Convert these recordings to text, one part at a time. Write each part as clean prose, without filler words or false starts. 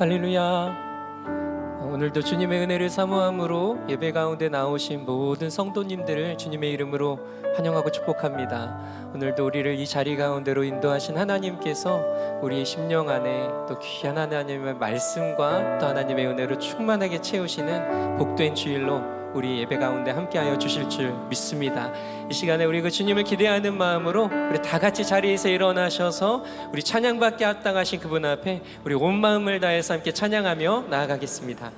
할렐루야. 오늘도 주님의 은혜를 사모함으로 예배 가운데 나오신 모든 성도님들을 주님의 이름으로 환영하고 축복합니다. 오늘도 우리를 이 자리 가운데로 인도하신 하나님께서 우리의 심령 안에 또 귀한 하나님의 말씀과 또 하나님의 은혜로 충만하게 채우시는 복된 주일로 우리 예배 가운데 함께하여 주실 줄 믿습니다. 이 시간에 우리 그 주님을 기대하는 마음으로 우리 다 같이 자리에서 일어나셔서 우리 찬양받게 합당하신 그분 앞에 우리 온 마음을 다해서 함께 찬양하며 나아가겠습니다.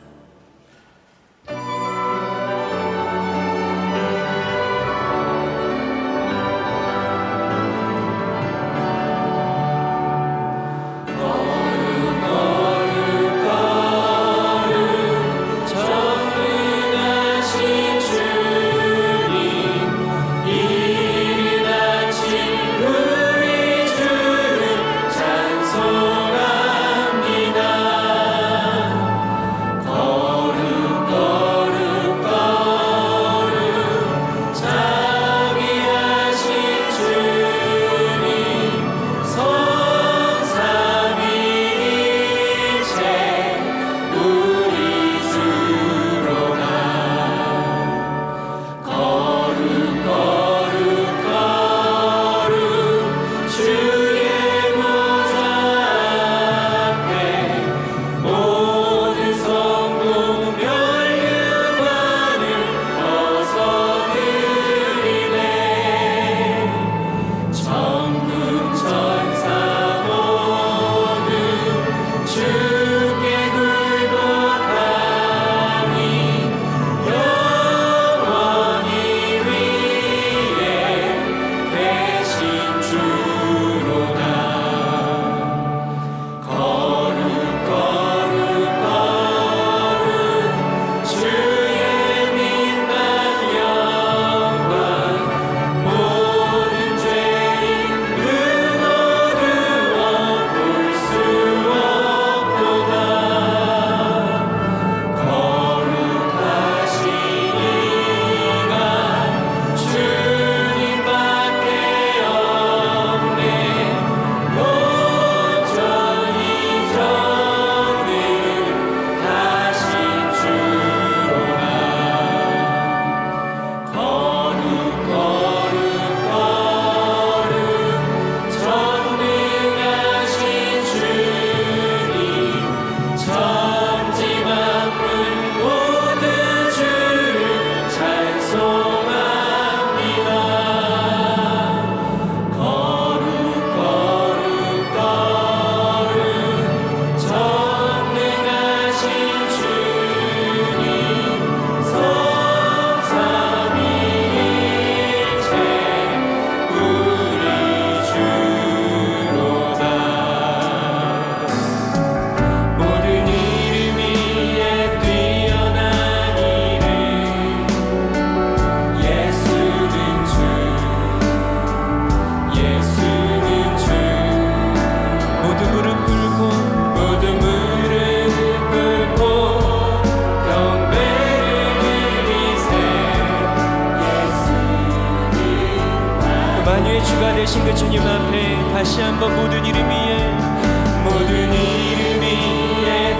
만유의 주가 되신 그 주님 앞에 다시 한번 모든 이름 위에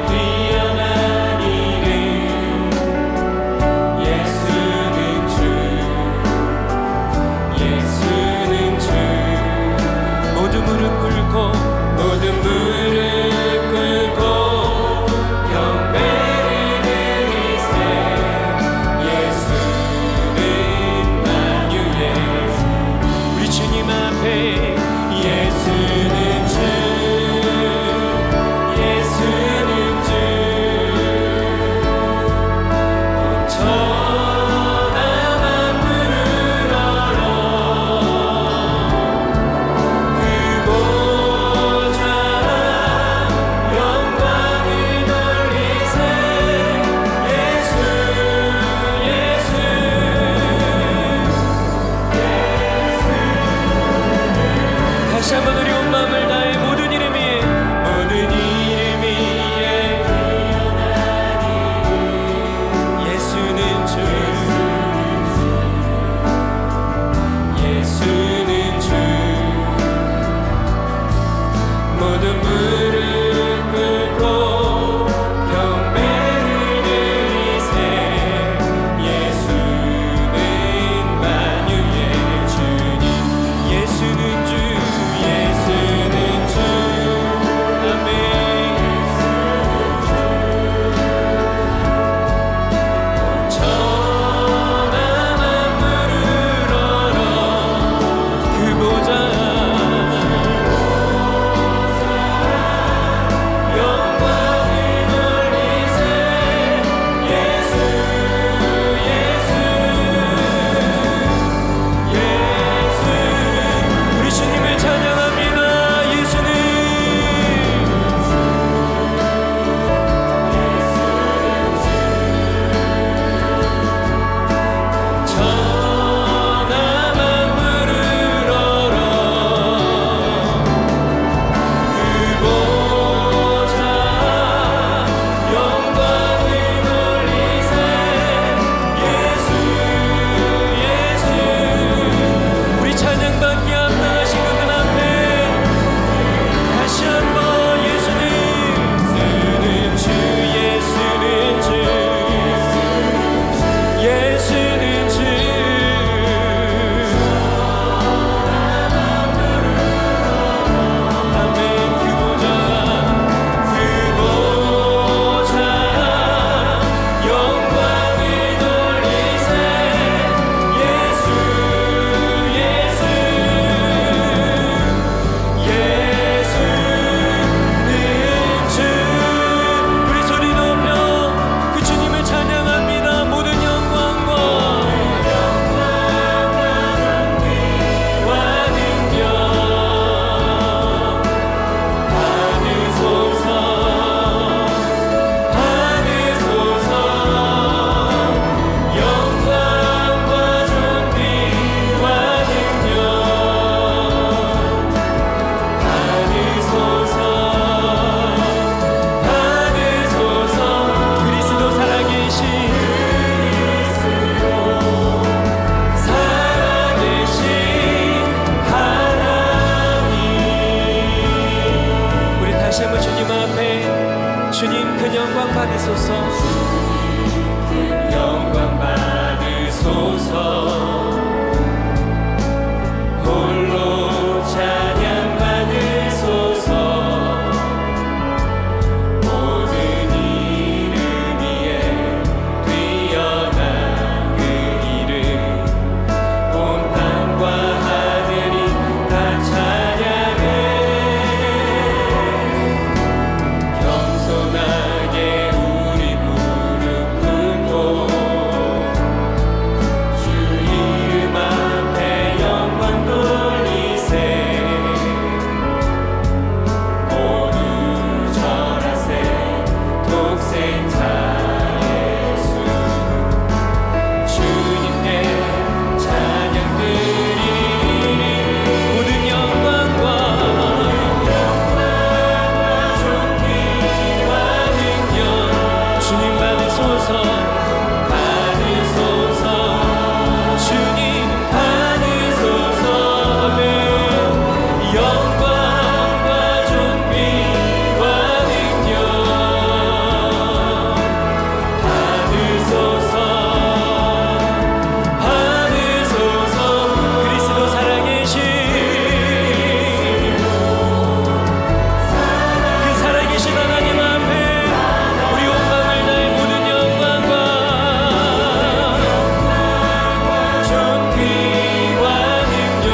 뛰어난 이름 예수는 주 모든 무릎 꿇고 경배를 드리세 예수는 만유의 우리 주님 앞에 예수는 주 다시 한번 우리 온 마음을 다해 모든 이름 위에 예수는 주 모든 무릎 꿇고 다시 한번 주님 앞에 주님 큰 영광 받으소서. 큰 영광 받으소서. 홀로 찬양 받으소서. 모든 이름 위에 뛰어난 그 이름, 온 땅과 하늘이 다 찬양해. 겸손하게 우리 무릎 꿇고 주 이름 앞에 영광 돌리세. 모두 절하세. 독생자 예수 주님께 찬양 드리리. 모든 영광과 존귀와 능력 주님 받으소서. 받으소서. 주님 받으소서. 아멘. 영광과 존귀와 능력 받으소서. 받으소서. 그리스도 살아계신 그 살아계신 하나님 앞에 우리 온 마음을 다해 모든 영광과 존귀와 능력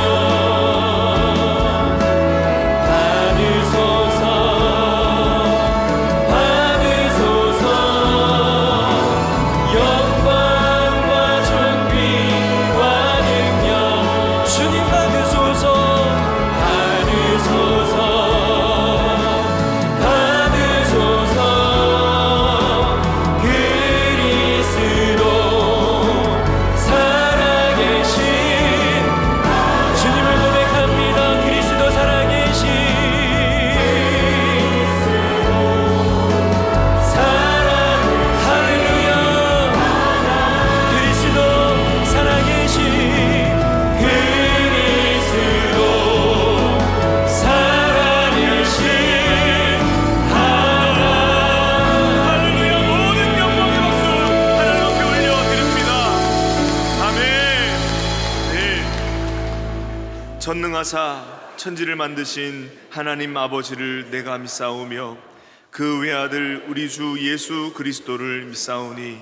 받으소서. 받으소서. 영광과 존귀와 능력 주님 받으소서. 받으소서. 받으소서. 그리스도 살아계신 주님을 고백합니다. 그리스도 살아계신 할렐루야. 그리스도 살아계신 그리스도 살아계신 할렐루야. 모든 영광의 박수 하나님께 올려드립니다. 아멘. 네. 전능하사 천지를 만드신 하나님 아버지를 내가 믿사오며 그 외아들 우리 주 예수 그리스도를 믿사오니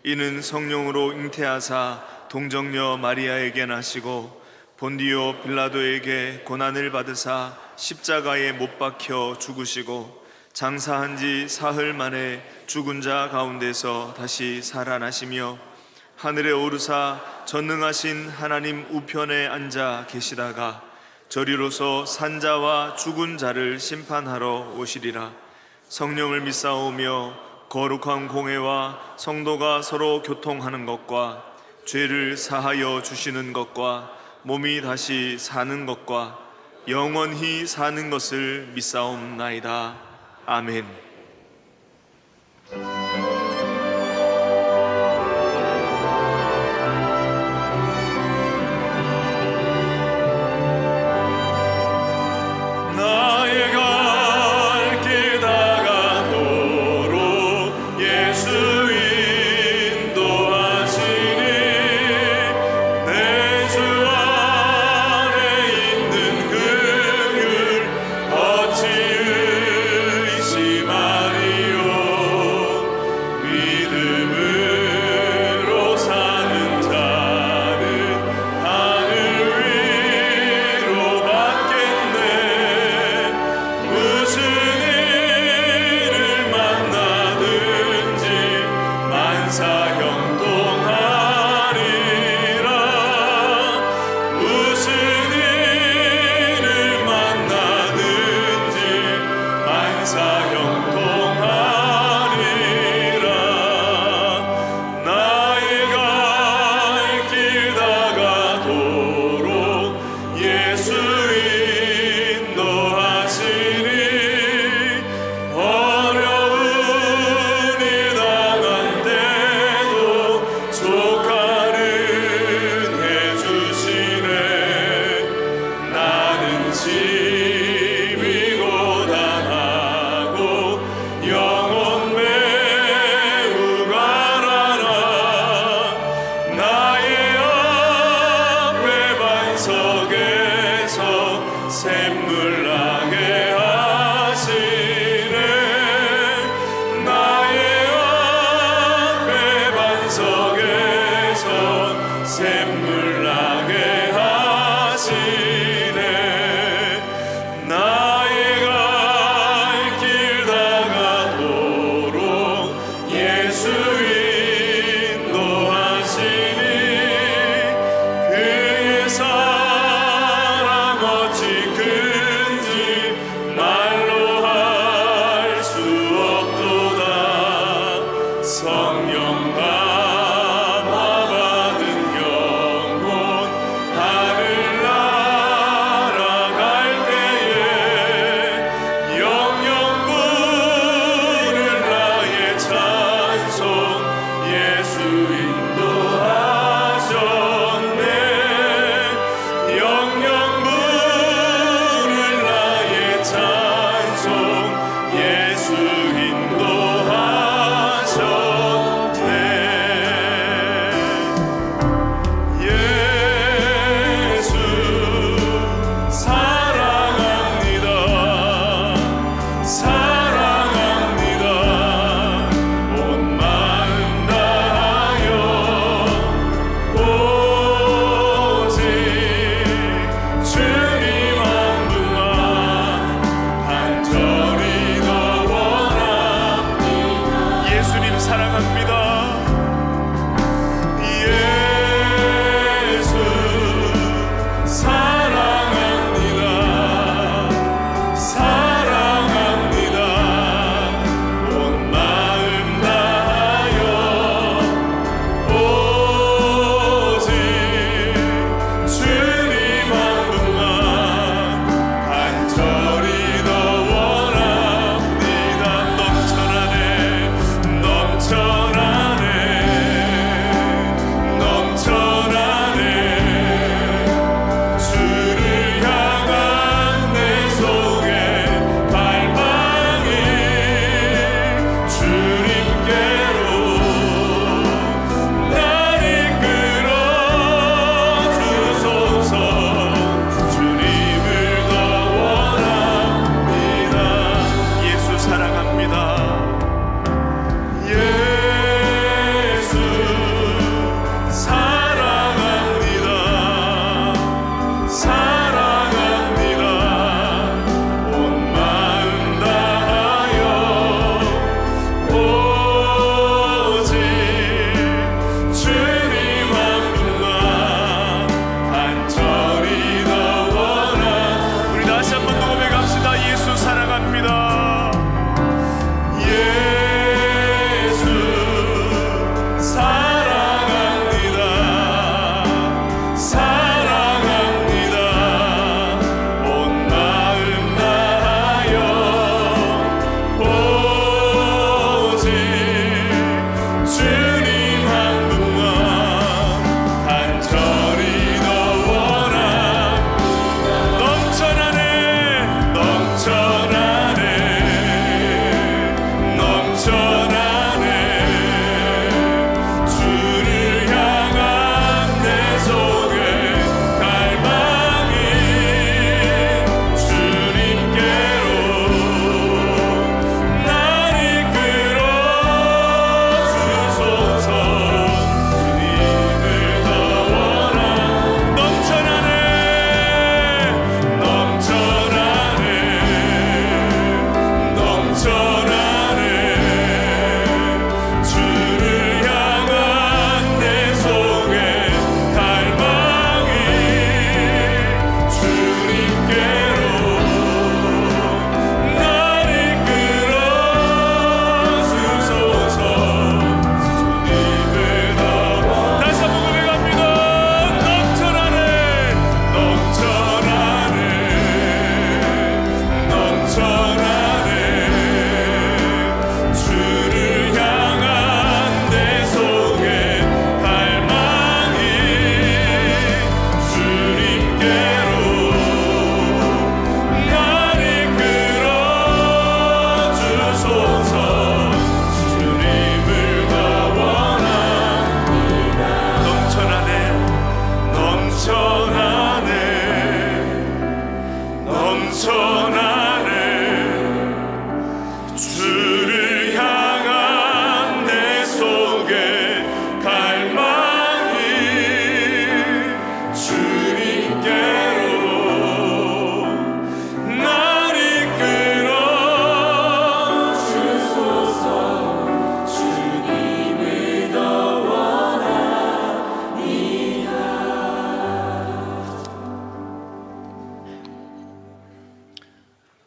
이는 성령으로 잉태하사 동정녀 마리아에게 나시고 본디오 빌라도에게 고난을 받으사 십자가에 못 박혀 죽으시고 장사한 지 사흘 만에 죽은 자 가운데서 다시 살아나시며 하늘에 오르사 전능하신 하나님 우편에 앉아 계시다가 저리로서 산자와 죽은 자를 심판하러 오시리라. 성령을 믿사오며 거룩한 공회와 성도가 서로 교통하는 것과 죄를 사하여 주시는 것과 몸이 다시 사는 것과 영원히 사는 것을 믿사옵나이다. 아멘. 나의 갈 길 다가도록 예수 인도하시니 내 주 안에 있는 긍휼 어찌 의심하리.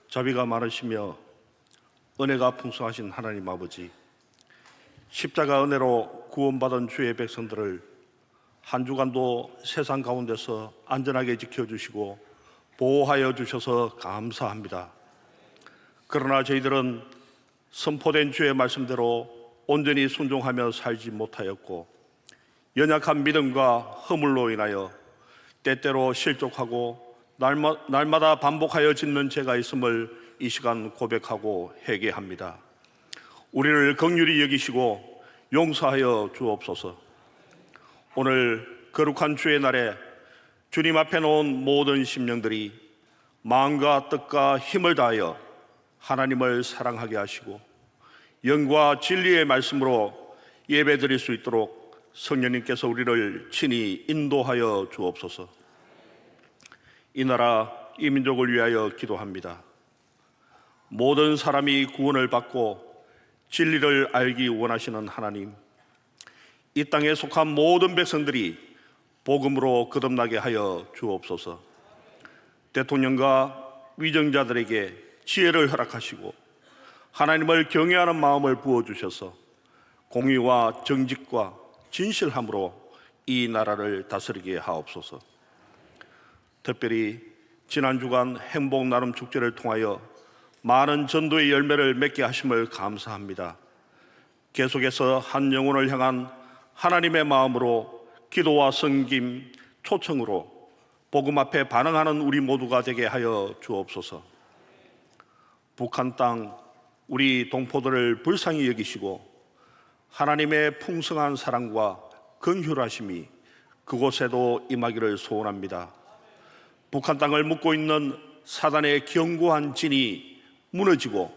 자비가 많으시며 은혜가 풍성하신 하나님 아버지, 십자가 은혜로 구원받은 주의 백성들을 한 주간도 세상 가운데서 안전하게 지켜주시고 보호하여 주셔서 감사합니다. 그러나 저희들은 선포된 주의 말씀대로 온전히 순종하며 살지 못하였고, 연약한 믿음과 허물로 인하여 때때로 실족하고 날마다 반복하여 짓는 죄가 있음을 이 시간 고백하고 회개합니다. 우리를 긍휼히 여기시고 용서하여 주옵소서. 오늘 거룩한 주의 날에 주님 앞에 놓은 모든 심령들이 마음과 뜻과 힘을 다하여 하나님을 사랑하게 하시고 영과 진리의 말씀으로 예배드릴 수 있도록 성령님께서 우리를 친히 인도하여 주옵소서. 이 나라 이 민족을 위하여 기도합니다. 모든 사람이 구원을 받고 진리를 알기 원하시는 하나님, 이 땅에 속한 모든 백성들이 복음으로 거듭나게 하여 주옵소서. 대통령과 위정자들에게 지혜를 허락하시고 하나님을 경외하는 마음을 부어주셔서 공의와 정직과 진실함으로 이 나라를 다스리게 하옵소서. 특별히 지난 주간 행복 나눔 축제를 통하여 많은 전도의 열매를 맺게 하심을 감사합니다. 계속해서 한 영혼을 향한 하나님의 마음으로 기도와 섬김, 초청으로 복음 앞에 반응하는 우리 모두가 되게 하여 주옵소서. 북한 땅 우리 동포들을 불쌍히 여기시고 하나님의 풍성한 사랑과 긍휼하심이 그곳에도 임하기를 소원합니다. 북한 땅을 묶고 있는 사단의 견고한 진이 무너지고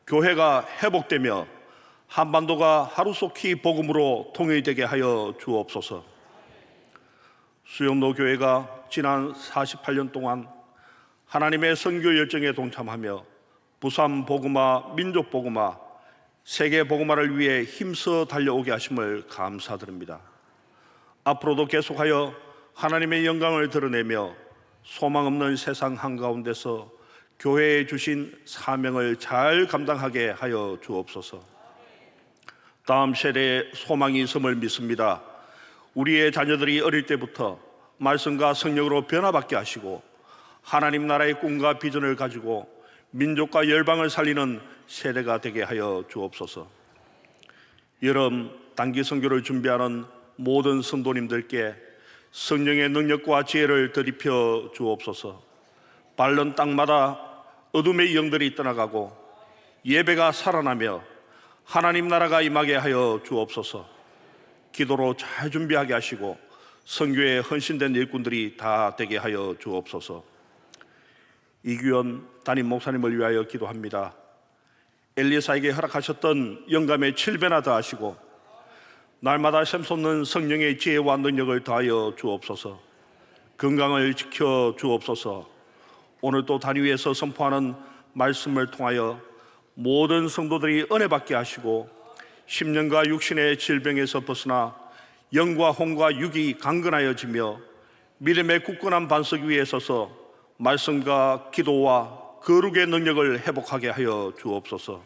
교회가 회복되며 한반도가 하루속히 복음으로 통일되게 하여 주옵소서. 수영로 교회가 지난 48년 동안 하나님의 선교 열정에 동참하며 부산 복음화, 민족 복음화, 세계 복음화를 위해 힘써 달려오게 하심을 감사드립니다. 앞으로도 계속하여 하나님의 영광을 드러내며 소망 없는 세상 한가운데서 교회에 주신 사명을 잘 감당하게 하여 주옵소서. 다음 세대에 소망이 있음을 믿습니다. 우리의 자녀들이 어릴 때부터 말씀과 성령으로 변화받게 하시고 하나님 나라의 꿈과 비전을 가지고 민족과 열방을 살리는 세대가 되게 하여 주옵소서. 여름 단기 선교를 준비하는 모든 성도님들께 성령의 능력과 지혜를 들이켜 주옵소서. 밟는 땅마다 어둠의 영들이 떠나가고 예배가 살아나며 하나님 나라가 임하게 하여 주옵소서. 기도로 잘 준비하게 하시고 선교에 헌신된 일꾼들이 다 되게 하여 주옵소서. 이규현 담임 목사님을 위하여 기도합니다. 엘리사에게 허락하셨던 영감의 7배나 더하시고 날마다 샘솟는 성령의 지혜와 능력을 더하여 주옵소서. 건강을 지켜 주옵소서. 오늘 또 단위 위에서 선포하는 말씀을 통하여 모든 성도들이 은혜 받게 하시고 심령과 육신의 질병에서 벗어나 영과 혼과 육이 강건하여지며 믿음의 굳건한 반석 위에 서서 말씀과 기도와 거룩의 능력을 회복하게 하여 주옵소서.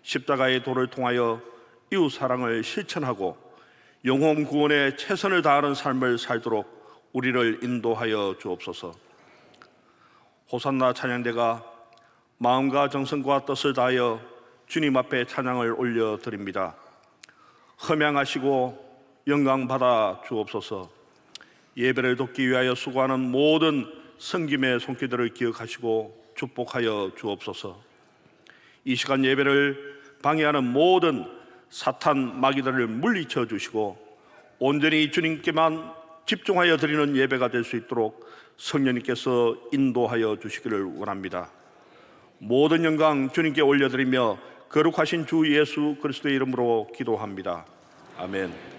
십자가의 도를 통하여 이웃 사랑을 실천하고 영혼 구원에 최선을 다하는 삶을 살도록 우리를 인도하여 주옵소서. 호산나 찬양대가 마음과 정성과 뜻을 다하여 주님 앞에 찬양을 올려드립니다. 흠양하시고 영광 받아 주옵소서. 예배를 돕기 위하여 수고하는 모든 섬김의 손길들을 기억하시고 축복하여 주옵소서. 이 시간 예배를 방해하는 모든 사탄 마귀들을 물리쳐 주시고 온전히 주님께만 집중하여 드리는 예배가 될 수 있도록 성령님께서 인도하여 주시기를 원합니다. 모든 영광 주님께 올려드리며 거룩하신 주 예수 그리스도의 이름으로 기도합니다. 아멘.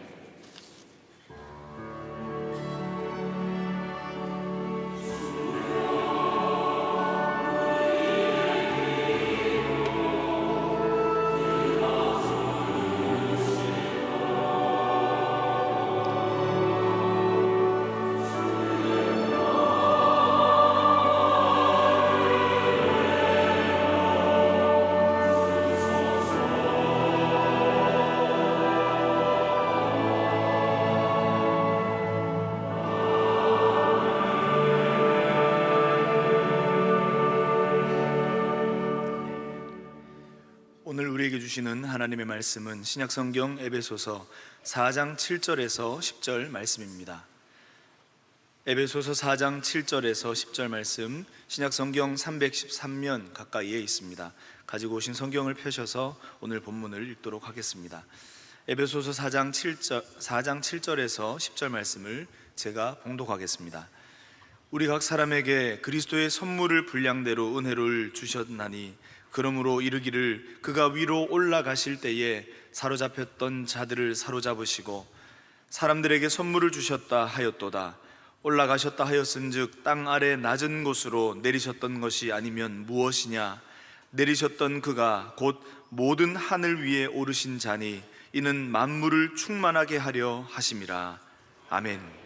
오늘 우리에게 주시는 하나님의 말씀은 신약성경 에베소서 4장 7절에서 10절 말씀입니다. 에베소서 4장 7절에서 10절 말씀, 신약성경 313면 가까이에 있습니다. 가지고 오신 성경을 펴셔서 오늘 본문을 읽도록 하겠습니다. 에베소서 4장 7절에서 10절 말씀을 제가 봉독하겠습니다. 우리 각 사람에게 그리스도의 선물을 분량대로 은혜를 주셨나니 그러므로 이르기를 그가 위로 올라가실 때에 사로잡혔던 자들을 사로잡으시고 사람들에게 선물을 주셨다 하였도다. 올라가셨다 하였은즉 땅 아래 낮은 곳으로 내리셨던 것이 아니면 무엇이냐? 내리셨던 그가 곧 모든 하늘 위에 오르신 자니 이는 만물을 충만하게 하려 하심이라. 아멘.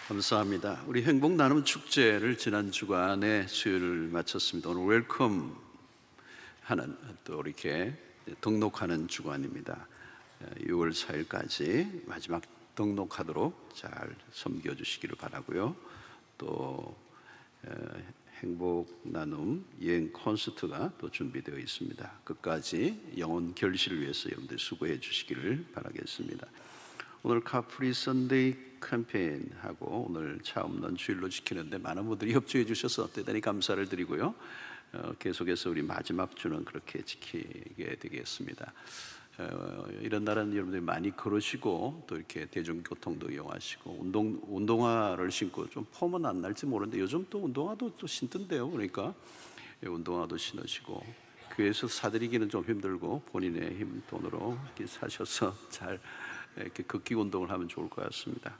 감사합니다. 우리 행복 나눔 축제를 지난 주간에 수요일 마쳤습니다. 오늘 웰컴 하는 또 이렇게 등록하는 주간입니다. 6월 4일까지 마지막 등록하도록 잘 섬겨주시기를 바라고요. 또 행복 나눔 여행 콘서트가 또 준비되어 있습니다. 끝까지 영혼 결실을 위해서 여러분들 수고해 주시기를 바라겠습니다. 오늘 카프리 선데이 캠페인하고 오늘 차 없는 주일로 지키는데 많은 분들이 협조해 주셔서 대단히 감사를 드리고요. 계속해서 우리 마지막 주는 그렇게 지키게 되겠습니다. 이런 날은 여러분들이 많이 걸으시고 또 이렇게 대중교통도 이용하시고 운동화를 신고 좀 폼은 안 날지 모르는데 요즘 또 운동화도 또 신던데요. 그러니까 운동화도 신으시고 교회에서 사드리기는 좀 힘들고 본인의 힘 돈으로 이렇게 사셔서 잘 이렇게 걷기 운동을 하면 좋을 것 같습니다.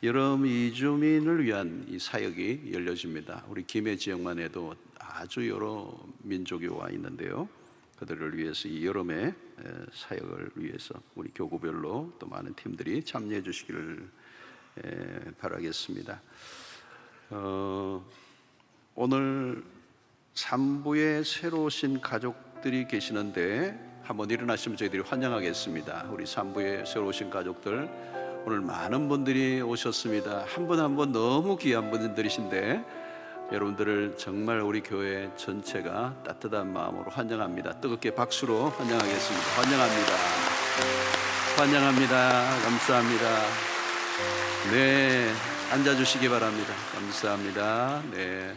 여름 이주민을 위한 이 사역이 열려집니다. 우리 김해 지역만 해도 아주 여러 민족이 와 있는데요. 그들을 위해서 이 여름의 사역을 위해서 우리 교구별로 또 많은 팀들이 참여해 주시기를 바라겠습니다. 오늘 3부에 새로 오신 가족들이 계시는데 한번 일어나시면 저희들이 환영하겠습니다. 우리 3부에 새로 오신 가족들 오늘 많은 분들이 오셨습니다. 한 분 한 분 너무 귀한 분들이신데 여러분들을 정말 우리 교회 전체가 따뜻한 마음으로 환영합니다. 뜨겁게 박수로 환영하겠습니다. 환영합니다. 환영합니다. 감사합니다. 네, 앉아주시기 바랍니다. 감사합니다. 네.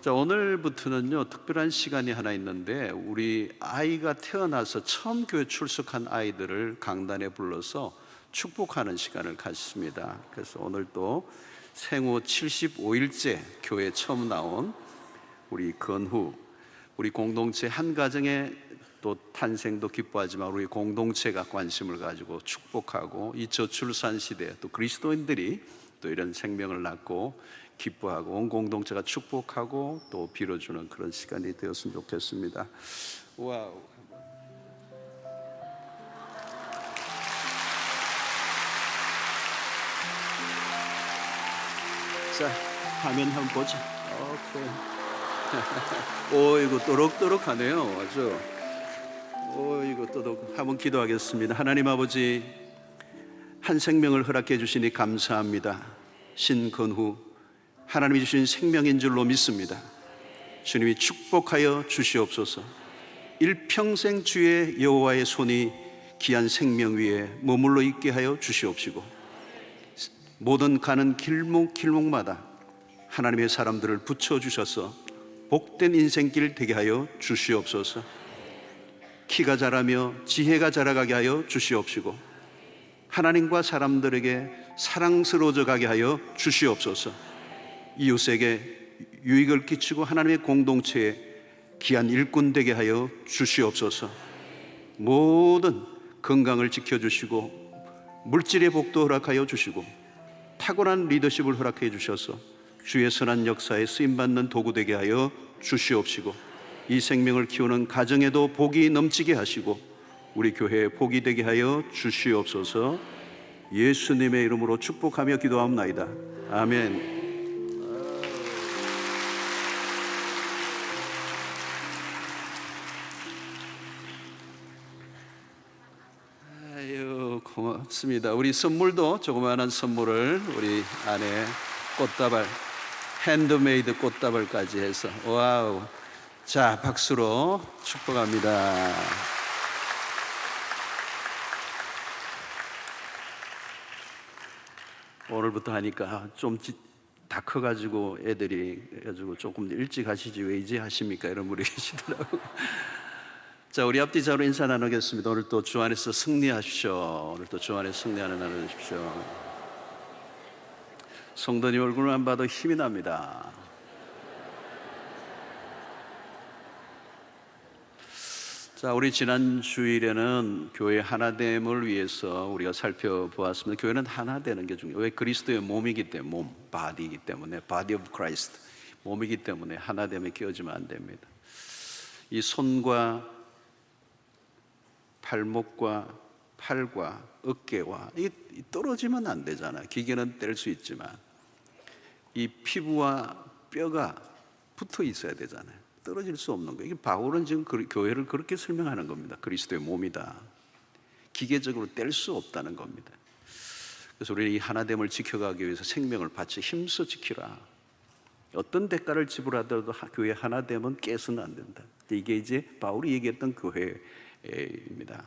자, 오늘부터는요 특별한 시간이 하나 있는데 우리 아이가 태어나서 처음 교회 출석한 아이들을 강단에 불러서 축복하는 시간을 갖습니다. 그래서 오늘 또 생후 75일째 교회에 처음 나온 우리 건후, 우리 공동체 한 가정의 또 탄생도 기뻐하지만 우리 공동체가 관심을 가지고 축복하고 이 저출산 시대에 또 그리스도인들이 또 이런 생명을 낳고 기뻐하고 온 공동체가 축복하고 또 빌어주는 그런 시간이 되었으면 좋겠습니다. 와우. 자, 화면 한번 보자. 오케이. 오, 이거 또록또록하네요. 아주. 오, 이거 또록. 한번 기도하겠습니다. 하나님 아버지, 한 생명을 허락해 주시니 감사합니다. 신건후, 하나님이 주신 생명인 줄로 믿습니다. 주님이 축복하여 주시옵소서. 일평생 주의 여호와의 손이 귀한 생명 위에 머물러 있게 하여 주시옵시고 모든 가는 길목마다 하나님의 사람들을 붙여주셔서 복된 인생길 되게 하여 주시옵소서. 키가 자라며 지혜가 자라가게 하여 주시옵시고 하나님과 사람들에게 사랑스러워져 가게 하여 주시옵소서. 이웃에게 유익을 끼치고 하나님의 공동체에 귀한 일꾼 되게 하여 주시옵소서. 모든 건강을 지켜주시고 물질의 복도 허락하여 주시고 탁월한 리더십을 허락해 주셔서 주의 선한 역사에 쓰임받는 도구 되게 하여 주시옵시고 이 생명을 키우는 가정에도 복이 넘치게 하시고 우리 교회에 복이 되게 하여 주시옵소서. 예수님의 이름으로 축복하며 기도하옵나이다. 아멘. 아유, 고맙습니다. 우리 선물도 조그마한 선물을 우리 안에 꽃다발, 핸드메이드 꽃다발까지 해서 와우. 자, 박수로 축복합니다. 오늘부터 하니까 좀 다 커가지고 애들이 가지고 조금 일찍 하시지 왜 이제 하십니까? 이런 분이 계시더라고요. 자, 우리 앞뒤자로 인사 나누겠습니다. 오늘 또 주 안에서 승리하십시오. 오늘 또 주 안에서 승리하는 날을 주십시오. 성도님 얼굴만 봐도 힘이 납니다. 자, 우리 지난 주일에는 교회 하나됨을 위해서 우리가 살펴보았습니다. 교회는 하나 되는 게 중요해요. 왜? 그리스도의 몸이기 때문에, 몸, 바디이기 때문에, body of Christ, 몸이기 때문에 하나됨에 끼어지면 안 됩니다. 이 손과 발목과 팔과 어깨와 이게 떨어지면 안 되잖아요. 기계는 뗄 수 있지만 이 피부와 뼈가 붙어 있어야 되잖아요. 떨어질 수 없는 거예요. 이게 바울은 지금 교회를 그렇게 설명하는 겁니다. 그리스도의 몸이다. 기계적으로 뗄 수 없다는 겁니다. 그래서 우리는 이 하나됨을 지켜가기 위해서 생명을 바쳐 힘써 지키라. 어떤 대가를 지불하더라도 교회 하나됨은 깨서는 안 된다. 이게 이제 바울이 얘기했던 교회입니다.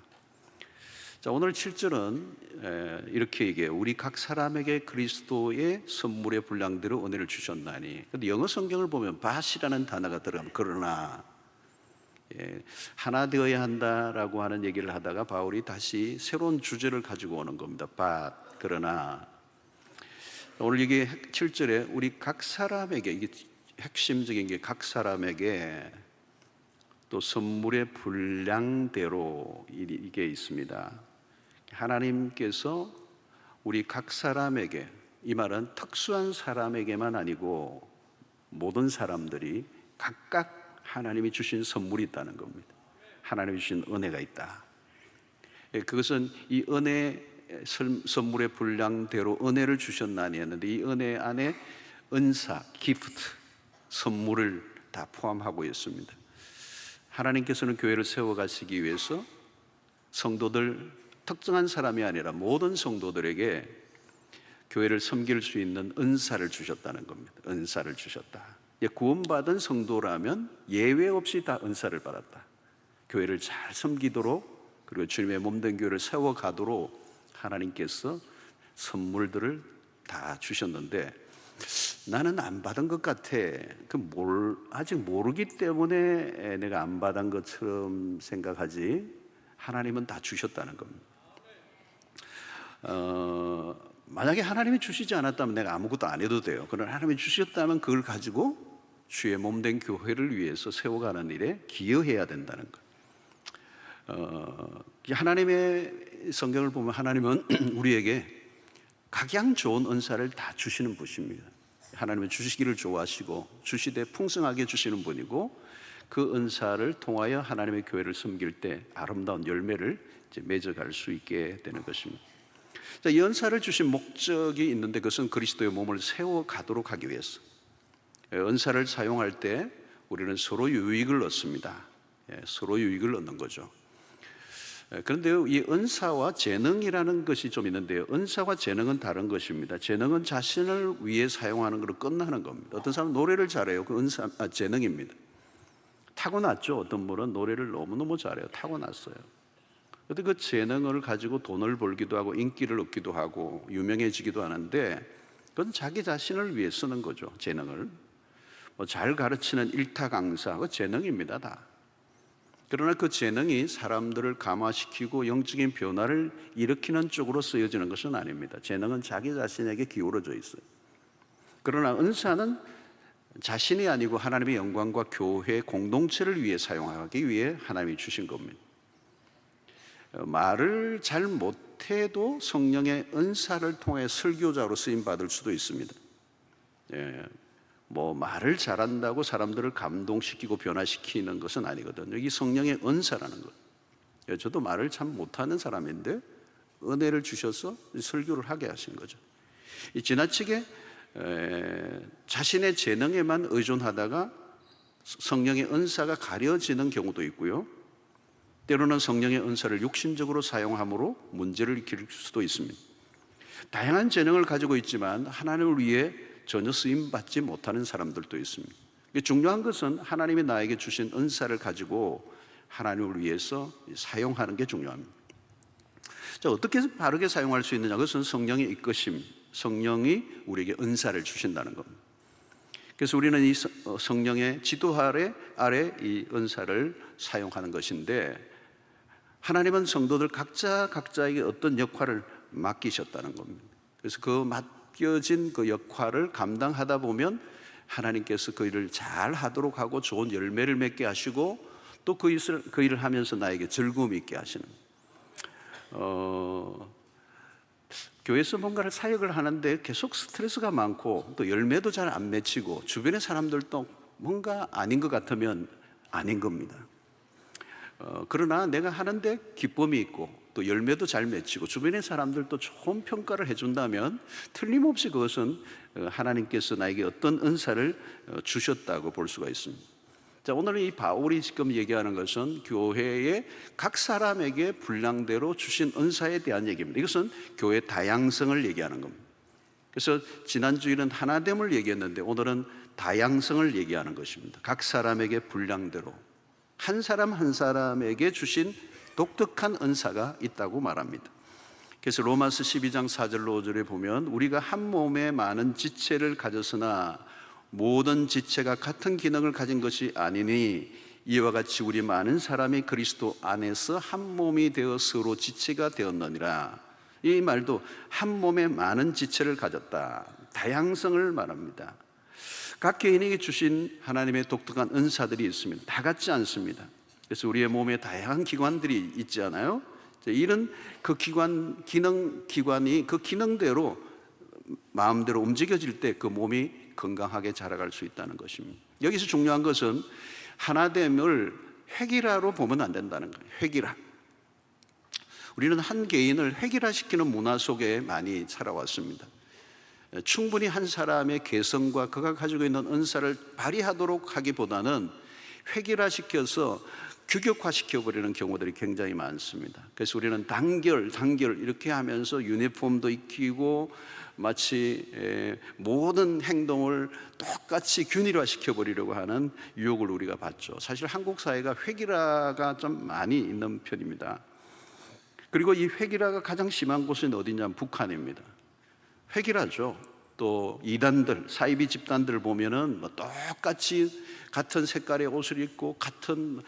자, 오늘 7절은 이렇게 얘기해요. 우리 각 사람에게 그리스도의 선물의 분량대로 은혜를 주셨나니. 근데 영어 성경을 보면 bat이라는 단어가 들어가면 그러나 하나 되어야 한다라고 하는 얘기를 하다가 바울이 다시 새로운 주제를 가지고 오는 겁니다. but, 그러나. 오늘 이게 7절에 우리 각 사람에게, 이게 핵심적인 게 각 사람에게 또 선물의 분량대로 이게 있습니다. 하나님께서 우리 각 사람에게, 이 말은 특수한 사람에게만 아니고 모든 사람들이 각각 하나님이 주신 선물이 있다는 겁니다. 하나님이 주신 은혜가 있다. 그것은 이 은혜 선물의 분량대로 은혜를 주셨나니 했는데, 이 은혜 안에 은사, 기프트, 선물을 다 포함하고 있습니다. 하나님께서는 교회를 세워가시기 위해서 성도들, 특정한 사람이 아니라 모든 성도들에게 교회를 섬길 수 있는 은사를 주셨다는 겁니다. 은사를 주셨다. 구원받은 성도라면 예외 없이 다 은사를 받았다. 교회를 잘 섬기도록, 그리고 주님의 몸된 교회를 세워가도록 하나님께서 선물들을 다 주셨는데, 나는 안 받은 것 같아. 아직 모르기 때문에 내가 안 받은 것처럼 생각하지, 하나님은 다 주셨다는 겁니다. 만약에 하나님이 주시지 않았다면 내가 아무것도 안 해도 돼요. 그러나 하나님이 주셨다면 그걸 가지고 주의 몸된 교회를 위해서 세워가는 일에 기여해야 된다는 것. 하나님의 성경을 보면 하나님은 우리에게 각양 좋은 은사를 다 주시는 분이십니다. 하나님은 주시기를 좋아하시고 주시되 풍성하게 주시는 분이고, 그 은사를 통하여 하나님의 교회를 섬길 때 아름다운 열매를 이제 맺어갈 수 있게 되는 것입니다. 자, 이 은사를 주신 목적이 있는데, 그것은 그리스도의 몸을 세워가도록 하기 위해서. 은사를 사용할 때 우리는 서로 유익을 얻습니다. 서로 유익을 얻는 거죠. 그런데 이 은사와 재능이라는 것이 좀 있는데요, 은사와 재능은 다른 것입니다. 재능은 자신을 위해 사용하는 것으로 끝나는 겁니다. 어떤 사람은 노래를 잘해요. 그 재능입니다. 타고났죠. 어떤 분은 노래를 너무너무 잘해요. 타고났어요. 그런데 그 재능을 가지고 돈을 벌기도 하고 인기를 얻기도 하고 유명해지기도 하는데, 그건 자기 자신을 위해 쓰는 거죠. 재능을 잘 가르치는 일타 강사, 그 재능입니다. 다. 그러나 그 재능이 사람들을 감화시키고 영적인 변화를 일으키는 쪽으로 쓰여지는 것은 아닙니다. 재능은 자기 자신에게 기울어져 있어요. 그러나 은사는 자신이 아니고 하나님의 영광과 교회 공동체를 위해 사용하기 위해 하나님이 주신 겁니다. 말을 잘 못해도 성령의 은사를 통해 설교자로 쓰임받을 수도 있습니다. 말을 잘한다고 사람들을 감동시키고 변화시키는 것은 아니거든요. 이게 성령의 은사라는 거예요. 저도 말을 참 못하는 사람인데 은혜를 주셔서 설교를 하게 하신 거죠. 지나치게 자신의 재능에만 의존하다가 성령의 은사가 가려지는 경우도 있고요, 때로는 성령의 은사를 육신적으로 사용함으로 문제를 일으킬 수도 있습니다. 다양한 재능을 가지고 있지만 하나님을 위해 전혀 쓰임받지 못하는 사람들도 있습니다. 중요한 것은 하나님이 나에게 주신 은사를 가지고 하나님을 위해서 사용하는 게 중요합니다. 자, 어떻게 바르게 사용할 수 있느냐? 그것은 성령의 이끄심, 성령이 우리에게 은사를 주신다는 겁니다. 그래서 우리는 이 성령의 지도 아래 이 은사를 사용하는 것인데, 하나님은 성도들 각자에게 어떤 역할을 맡기셨다는 겁니다. 그래서 그 맡겨진 그 역할을 감당하다 보면 하나님께서 그 일을 잘 하도록 하고 좋은 열매를 맺게 하시고, 또 그 일을 하면서 나에게 즐거움이 있게 하시는 교회에서 뭔가를 사역을 하는데 계속 스트레스가 많고 또 열매도 잘 안 맺히고 주변의 사람들도 뭔가 아닌 것 같으면 아닌 겁니다. 그러나 내가 하는데 기쁨이 있고 또 열매도 잘 맺히고 주변의 사람들도 좋은 평가를 해준다면 틀림없이 그것은 하나님께서 나에게 어떤 은사를 주셨다고 볼 수가 있습니다. 자, 오늘 이 바울이 지금 얘기하는 것은 교회의 각 사람에게 분량대로 주신 은사에 대한 얘기입니다. 이것은 교회 다양성을 얘기하는 겁니다. 그래서 지난주에는 하나됨을 얘기했는데 오늘은 다양성을 얘기하는 것입니다. 각 사람에게 분량대로 한 사람 한 사람에게 주신 독특한 은사가 있다고 말합니다. 그래서 로마서 12장 4절로 5절에 보면 우리가 한 몸에 많은 지체를 가졌으나 모든 지체가 같은 기능을 가진 것이 아니니 이와 같이 우리 많은 사람이 그리스도 안에서 한 몸이 되어 서로 지체가 되었느니라. 이 말도 한 몸에 많은 지체를 가졌다, 다양성을 말합니다. 각 개인에게 주신 하나님의 독특한 은사들이 있습니다. 다 같지 않습니다. 그래서 우리의 몸에 다양한 기관들이 있지 않아요? 이런 그 기관이 그 기능대로 마음대로 움직여질 때 그 몸이 건강하게 자라갈 수 있다는 것입니다. 여기서 중요한 것은 하나됨을 획일화로 보면 안 된다는 거예요. 획일화. 우리는 한 개인을 획일화시키는 문화 속에 많이 살아왔습니다. 충분히 한 사람의 개성과 그가 가지고 있는 은사를 발휘하도록 하기보다는 획일화시켜서 규격화시켜버리는 경우들이 굉장히 많습니다. 그래서 우리는 단결 이렇게 하면서 유니폼도 익히고 마치 모든 행동을 똑같이 균일화시켜버리려고 하는 유혹을 우리가 받죠. 사실 한국 사회가 획일화가 좀 많이 있는 편입니다. 그리고 이 획일화가 가장 심한 곳은 어디냐면 북한입니다. 획일화죠. 또 이단들, 사이비 집단들 보면은 뭐 똑같이 같은 색깔의 옷을 입고 같은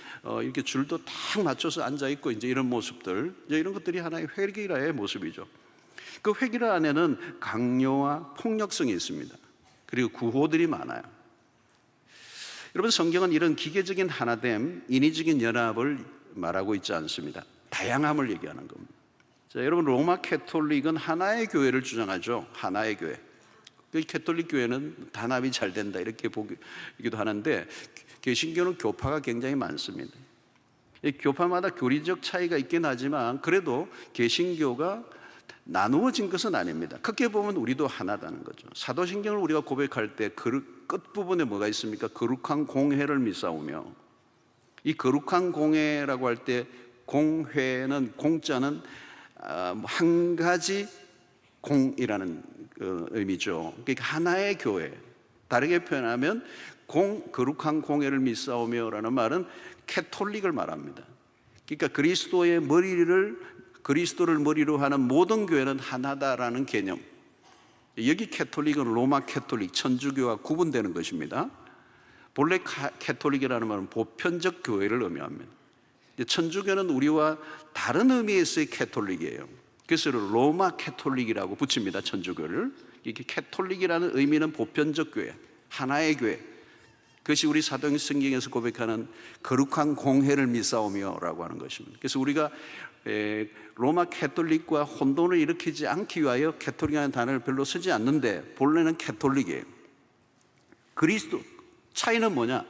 이렇게 줄도 딱 맞춰서 앉아 있고 이제 이런 모습들, 이제 이런 것들이 하나의 획일화의 모습이죠. 그 획일화 안에는 강요와 폭력성이 있습니다. 그리고 구호들이 많아요. 여러분, 성경은 이런 기계적인 하나됨, 인위적인 연합을 말하고 있지 않습니다. 다양함을 얘기하는 겁니다. 자, 여러분, 로마 캐톨릭은 하나의 교회를 주장하죠. 하나의 교회. 그 캐톨릭 교회는 단합이 잘 된다 이렇게 보기도 하는데 개신교는 교파가 굉장히 많습니다. 이 교파마다 교리적 차이가 있긴 하지만 그래도 개신교가 나누어진 것은 아닙니다. 크게 보면 우리도 하나다는 거죠. 사도신경을 우리가 고백할 때 끝부분에 뭐가 있습니까? 거룩한 공회를 믿사오며, 이 거룩한 공회라고 할 때 공회는 공자는 한 가지 공이라는 의미죠. 그러니까 하나의 교회. 다르게 표현하면 거룩한 공회를 믿사오며라는 말은 캐톨릭을 말합니다. 그러니까 그리스도를 머리로 하는 모든 교회는 하나다라는 개념. 여기 캐톨릭은 로마 캐톨릭, 천주교와 구분되는 것입니다. 본래 캐톨릭이라는 말은 보편적 교회를 의미합니다. 천주교는 우리와 다른 의미에서의 캐톨릭이에요. 그래서 로마 캐톨릭이라고 붙입니다. 천주교를. 이게 캐톨릭이라는 의미는 보편적 교회, 하나의 교회. 그것이 우리 사도행전에서 고백하는 거룩한 공회를 믿사오며라고 하는 것입니다. 그래서 우리가 로마 캐톨릭과 혼돈을 일으키지 않기 위하여 캐톨릭이라는 단어를 별로 쓰지 않는데 본래는 캐톨릭이에요. 그리스도 차이는 뭐냐?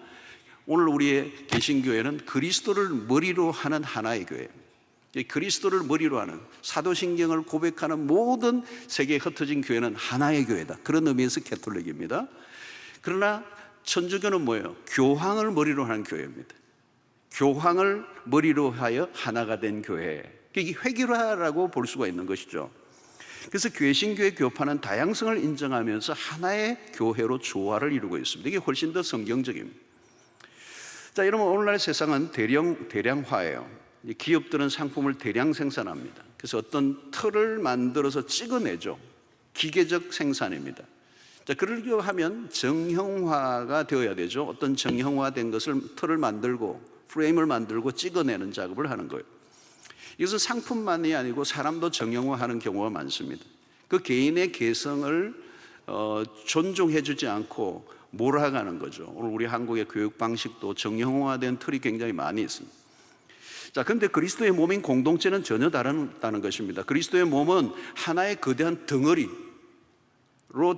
오늘 우리의 개신교회는 그리스도를 머리로 하는 하나의 교회예요. 그리스도를 머리로 하는, 사도신경을 고백하는 모든 세계에 흩어진 교회는 하나의 교회다. 그런 의미에서 캐톨릭입니다. 그러나 천주교는 뭐예요? 교황을 머리로 하는 교회입니다. 교황을 머리로 하여 하나가 된 교회. 이게 획일화라고 볼 수가 있는 것이죠. 그래서 개신교의 교파는 다양성을 인정하면서 하나의 교회로 조화를 이루고 있습니다. 이게 훨씬 더 성경적입니다. 자, 여러분, 오늘날 세상은 대량화예요. 기업들은 상품을 대량 생산합니다. 그래서 어떤 틀을 만들어서 찍어내죠. 기계적 생산입니다. 자, 그러려고 하면 정형화가 되어야 되죠. 어떤 정형화된 것을 틀을 만들고 프레임을 만들고 찍어내는 작업을 하는 거예요. 이것은 상품만이 아니고 사람도 정형화하는 경우가 많습니다. 그 개인의 개성을 존중해주지 않고 몰아가는 거죠. 오늘 우리 한국의 교육 방식도 정형화된 틀이 굉장히 많이 있습니다. 자, 그런데 그리스도의 몸인 공동체는 전혀 다르다는 것입니다. 그리스도의 몸은 하나의 거대한 덩어리로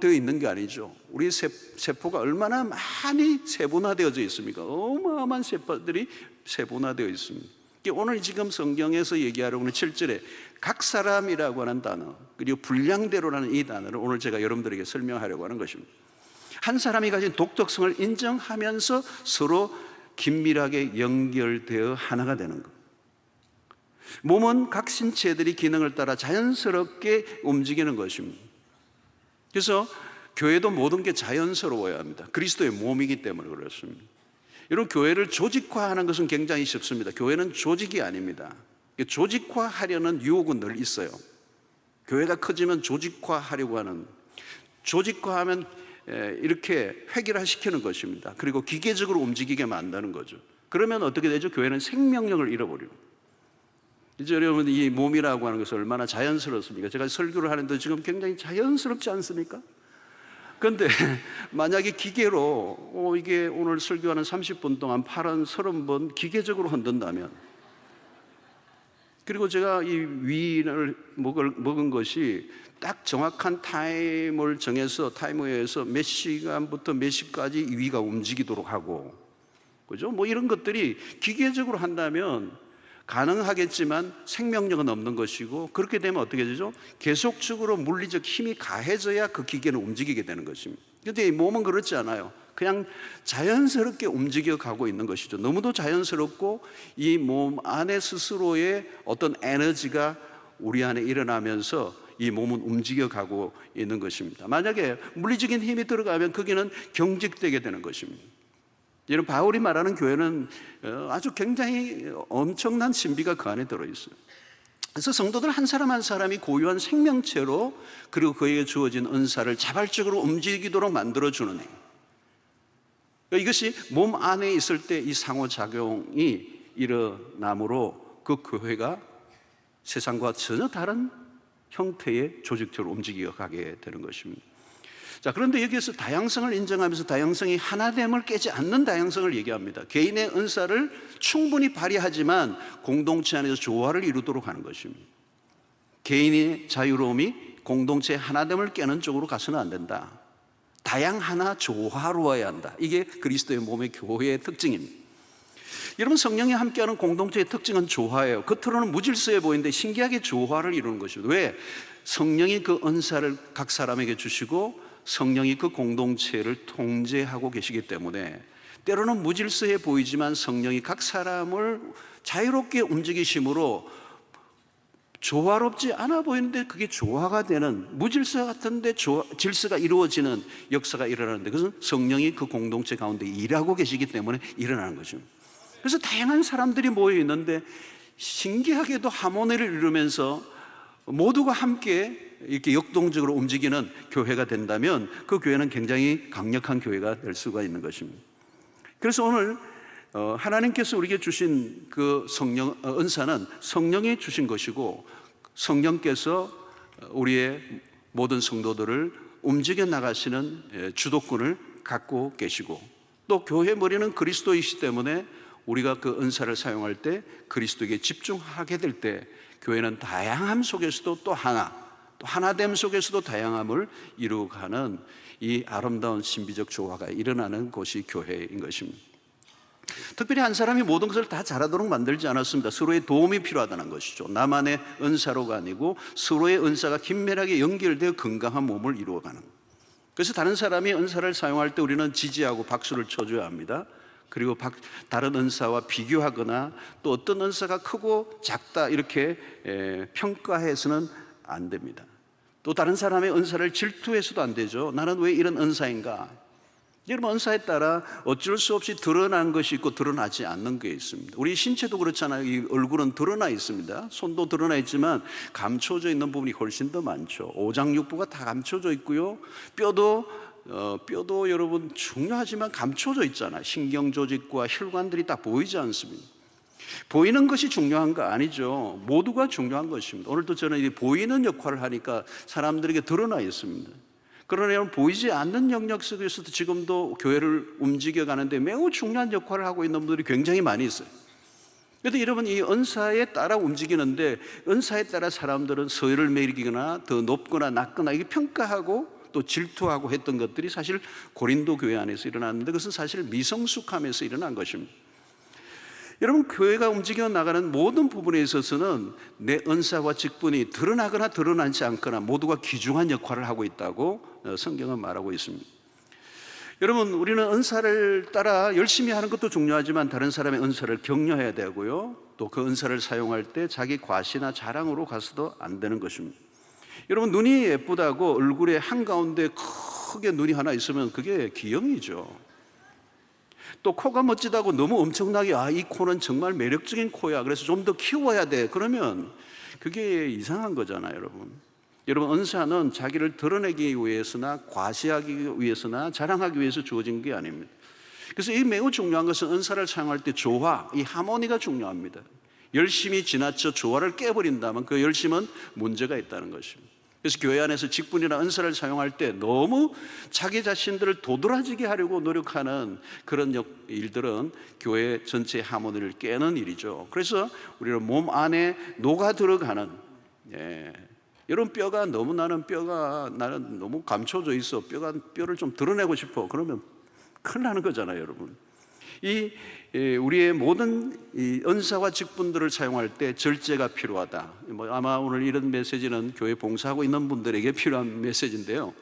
되어 있는 게 아니죠. 우리 세포가 얼마나 많이 세분화되어져 있습니까? 어마어마한 세포들이 세분화되어 있습니다. 오늘 지금 성경에서 얘기하려고 하는 7절에 각 사람이라고 하는 단어, 그리고 분량대로라는 이 단어를 오늘 제가 여러분들에게 설명하려고 하는 것입니다. 한 사람이 가진 독특성을 인정하면서 서로 긴밀하게 연결되어 하나가 되는 것. 몸은 각 신체들이 기능을 따라 자연스럽게 움직이는 것입니다. 그래서 교회도 모든 게 자연스러워야 합니다. 그리스도의 몸이기 때문에 그렇습니다. 여러분, 교회를 조직화하는 것은 굉장히 쉽습니다. 교회는 조직이 아닙니다. 조직화하려는 유혹은 늘 있어요. 교회가 커지면 조직화하려고 하는, 조직화하면 이렇게 획일화시키는 것입니다. 그리고 기계적으로 움직이게 만드는 거죠. 그러면 어떻게 되죠? 교회는 생명력을 잃어버려요. 이제 여러분, 이 몸이라고 하는 것은 얼마나 자연스럽습니까? 제가 설교를 하는데 지금 굉장히 자연스럽지 않습니까? 그런데 만약에 기계로 이게 오늘 설교하는 30분 동안 팔 한 30번 기계적으로 흔든다면, 그리고 제가 이 위인을 먹은 것이 딱 정확한 타임을 정해서 타이머에서 몇 시간부터 몇 시까지 위가 움직이도록 하고, 그죠? 뭐 이런 것들이 기계적으로 한다면 가능하겠지만 생명력은 없는 것이고, 그렇게 되면 어떻게 되죠? 계속적으로 물리적 힘이 가해져야 그 기계는 움직이게 되는 것입니다. 그런데 이 몸은 그렇지 않아요. 그냥 자연스럽게 움직여 가고 있는 것이죠. 너무도 자연스럽고 이 몸 안에 스스로의 어떤 에너지가 우리 안에 일어나면서 이 몸은 움직여 가고 있는 것입니다. 만약에 물리적인 힘이 들어가면 거기는 경직되게 되는 것입니다. 여러분, 바울이 말하는 교회는 아주 굉장히 엄청난 신비가 그 안에 들어있어요. 그래서 성도들 한 사람 한 사람이 고유한 생명체로, 그리고 그에게 주어진 은사를 자발적으로 움직이도록 만들어주는 행. 이것이 몸 안에 있을 때 이 상호작용이 일어나므로 그 교회가 세상과 전혀 다른 형태의 조직적으로 움직여 가게 되는 것입니다. 자, 그런데 여기에서 다양성을 인정하면서 다양성이 하나됨을 깨지 않는 다양성을 얘기합니다. 개인의 은사를 충분히 발휘하지만 공동체 안에서 조화를 이루도록 하는 것입니다. 개인의 자유로움이 공동체의 하나됨을 깨는 쪽으로 가서는 안 된다. 다양하나 조화로워야 한다. 이게 그리스도의 몸의 교회의 특징입니다. 여러분, 성령이 함께하는 공동체의 특징은 조화예요. 겉으로는 무질서해 보이는데 신기하게 조화를 이루는 것입니다. 왜? 성령이 그 은사를 각 사람에게 주시고 성령이 그 공동체를 통제하고 계시기 때문에 때로는 무질서해 보이지만 성령이 각 사람을 자유롭게 움직이심으로 조화롭지 않아 보이는데 그게 조화가 되는, 무질서 같은데 질서가 이루어지는 역사가 일어나는데, 그것은 성령이 그 공동체 가운데 일하고 계시기 때문에 일어나는 거죠. 그래서 다양한 사람들이 모여 있는데 신기하게도 하모니를 이루면서 모두가 함께 이렇게 역동적으로 움직이는 교회가 된다면 그 교회는 굉장히 강력한 교회가 될 수가 있는 것입니다. 그래서 오늘 하나님께서 우리에게 주신 그 성령 은사는 성령이 주신 것이고, 성령께서 우리의 모든 성도들을 움직여 나가시는 주도권을 갖고 계시고, 또 교회 머리는 그리스도이시기 때문에 우리가 그 은사를 사용할 때 그리스도에게 집중하게 될 때 교회는 다양함 속에서도 또 하나됨 속에서도 다양함을 이루어가는 이 아름다운 신비적 조화가 일어나는 곳이 교회인 것입니다. 특별히 한 사람이 모든 것을 다 잘하도록 만들지 않았습니다. 서로의 도움이 필요하다는 것이죠. 나만의 은사로가 아니고 서로의 은사가 긴밀하게 연결되어 건강한 몸을 이루어가는. 그래서 다른 사람이 은사를 사용할 때 우리는 지지하고 박수를 쳐줘야 합니다. 그리고 다른 은사와 비교하거나 또 어떤 은사가 크고 작다 이렇게 평가해서는 안 됩니다. 또 다른 사람의 은사를 질투해서도 안 되죠. 나는 왜 이런 은사인가? 여러분, 은사에 따라 어쩔 수 없이 드러난 것이 있고 드러나지 않는 게 있습니다. 우리 신체도 그렇잖아요. 이 얼굴은 드러나 있습니다. 손도 드러나 있지만 감춰져 있는 부분이 훨씬 더 많죠. 오장육부가 다 감춰져 있고요. 뼈도 여러분 중요하지만 감춰져 있잖아요. 신경조직과 혈관들이 다 보이지 않습니다. 보이는 것이 중요한 거 아니죠. 모두가 중요한 것입니다. 오늘도 저는 이 보이는 역할을 하니까 사람들에게 드러나 있습니다. 그러나 보이지 않는 영역 속에서도 지금도 교회를 움직여가는데 매우 중요한 역할을 하고 있는 분들이 굉장히 많이 있어요. 그런데 여러분, 이 은사에 따라 움직이는데 은사에 따라 사람들은 서열을 매기거나 더 높거나 낮거나 이게 평가하고 또 질투하고 했던 것들이 사실 고린도 교회 안에서 일어났는데 그것은 사실 미성숙함에서 일어난 것입니다. 여러분, 교회가 움직여 나가는 모든 부분에 있어서는 내 은사와 직분이 드러나거나 드러나지 않거나 모두가 귀중한 역할을 하고 있다고 성경은 말하고 있습니다. 여러분, 우리는 은사를 따라 열심히 하는 것도 중요하지만 다른 사람의 은사를 격려해야 되고요, 또 그 은사를 사용할 때 자기 과시나 자랑으로 가서도 안 되는 것입니다. 여러분, 눈이 예쁘다고 얼굴에 한가운데 크게 눈이 하나 있으면 그게 기형이죠. 또 코가 멋지다고 너무 엄청나게 이 코는 정말 매력적인 코야, 그래서 좀 더 키워야 돼, 그러면 그게 이상한 거잖아요. 여러분, 은사는 자기를 드러내기 위해서나 과시하기 위해서나 자랑하기 위해서 주어진 게 아닙니다. 그래서 이 매우 중요한 것은 은사를 사용할 때 조화, 이 하모니가 중요합니다. 열심히 지나쳐 조화를 깨버린다면 그 열심은 문제가 있다는 것입니다. 그래서 교회 안에서 직분이나 은사를 사용할 때 너무 자기 자신들을 도드라지게 하려고 노력하는 그런 일들은 교회 전체의 하모니를 깨는 일이죠. 그래서 우리는 몸 안에 녹아 들어가는, 여러분, 뼈가 너무 나는 너무 감춰져 있어, 뼈를 좀 드러내고 싶어, 그러면 큰일 나는 거잖아요. 여러분, 우리의 모든 이 은사와 직분들을 사용할 때 절제가 필요하다. 아마 오늘 이런 메시지는 교회 봉사하고 있는 분들에게 필요한 메시지인데요,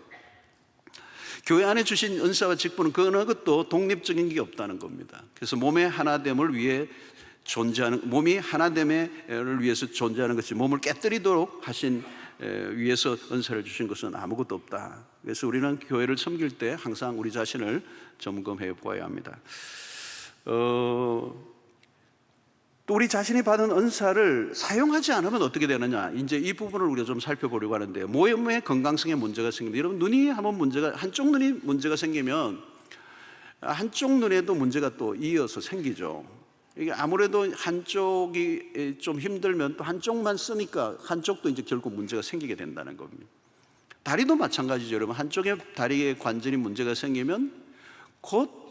교회 안에 주신 은사와 직분은 그 어느 것도 독립적인 게 없다는 겁니다. 그래서 몸의 하나됨을 위해 몸이 하나됨을 위해서 존재하는 것이 몸을 깨뜨리도록 하신 위해서 은사를 주신 것은 아무것도 없다. 그래서 우리는 교회를 섬길 때 항상 우리 자신을 점검해 보아야 합니다. 또 우리 자신이 받은 은사를 사용하지 않으면 어떻게 되느냐, 이제 이 부분을 우리가 좀 살펴보려고 하는데요. 몸의 건강성에 문제가 생깁니다. 여러분, 눈이 한번 한쪽 눈이 문제가 생기면 한쪽 눈에도 문제가 또 이어서 생기죠. 이게 아무래도 한쪽이 좀 힘들면 또 한쪽만 쓰니까 한쪽도 이제 결국 문제가 생기게 된다는 겁니다. 다리도 마찬가지죠. 여러분, 한쪽의 다리의 관절이 문제가 생기면 곧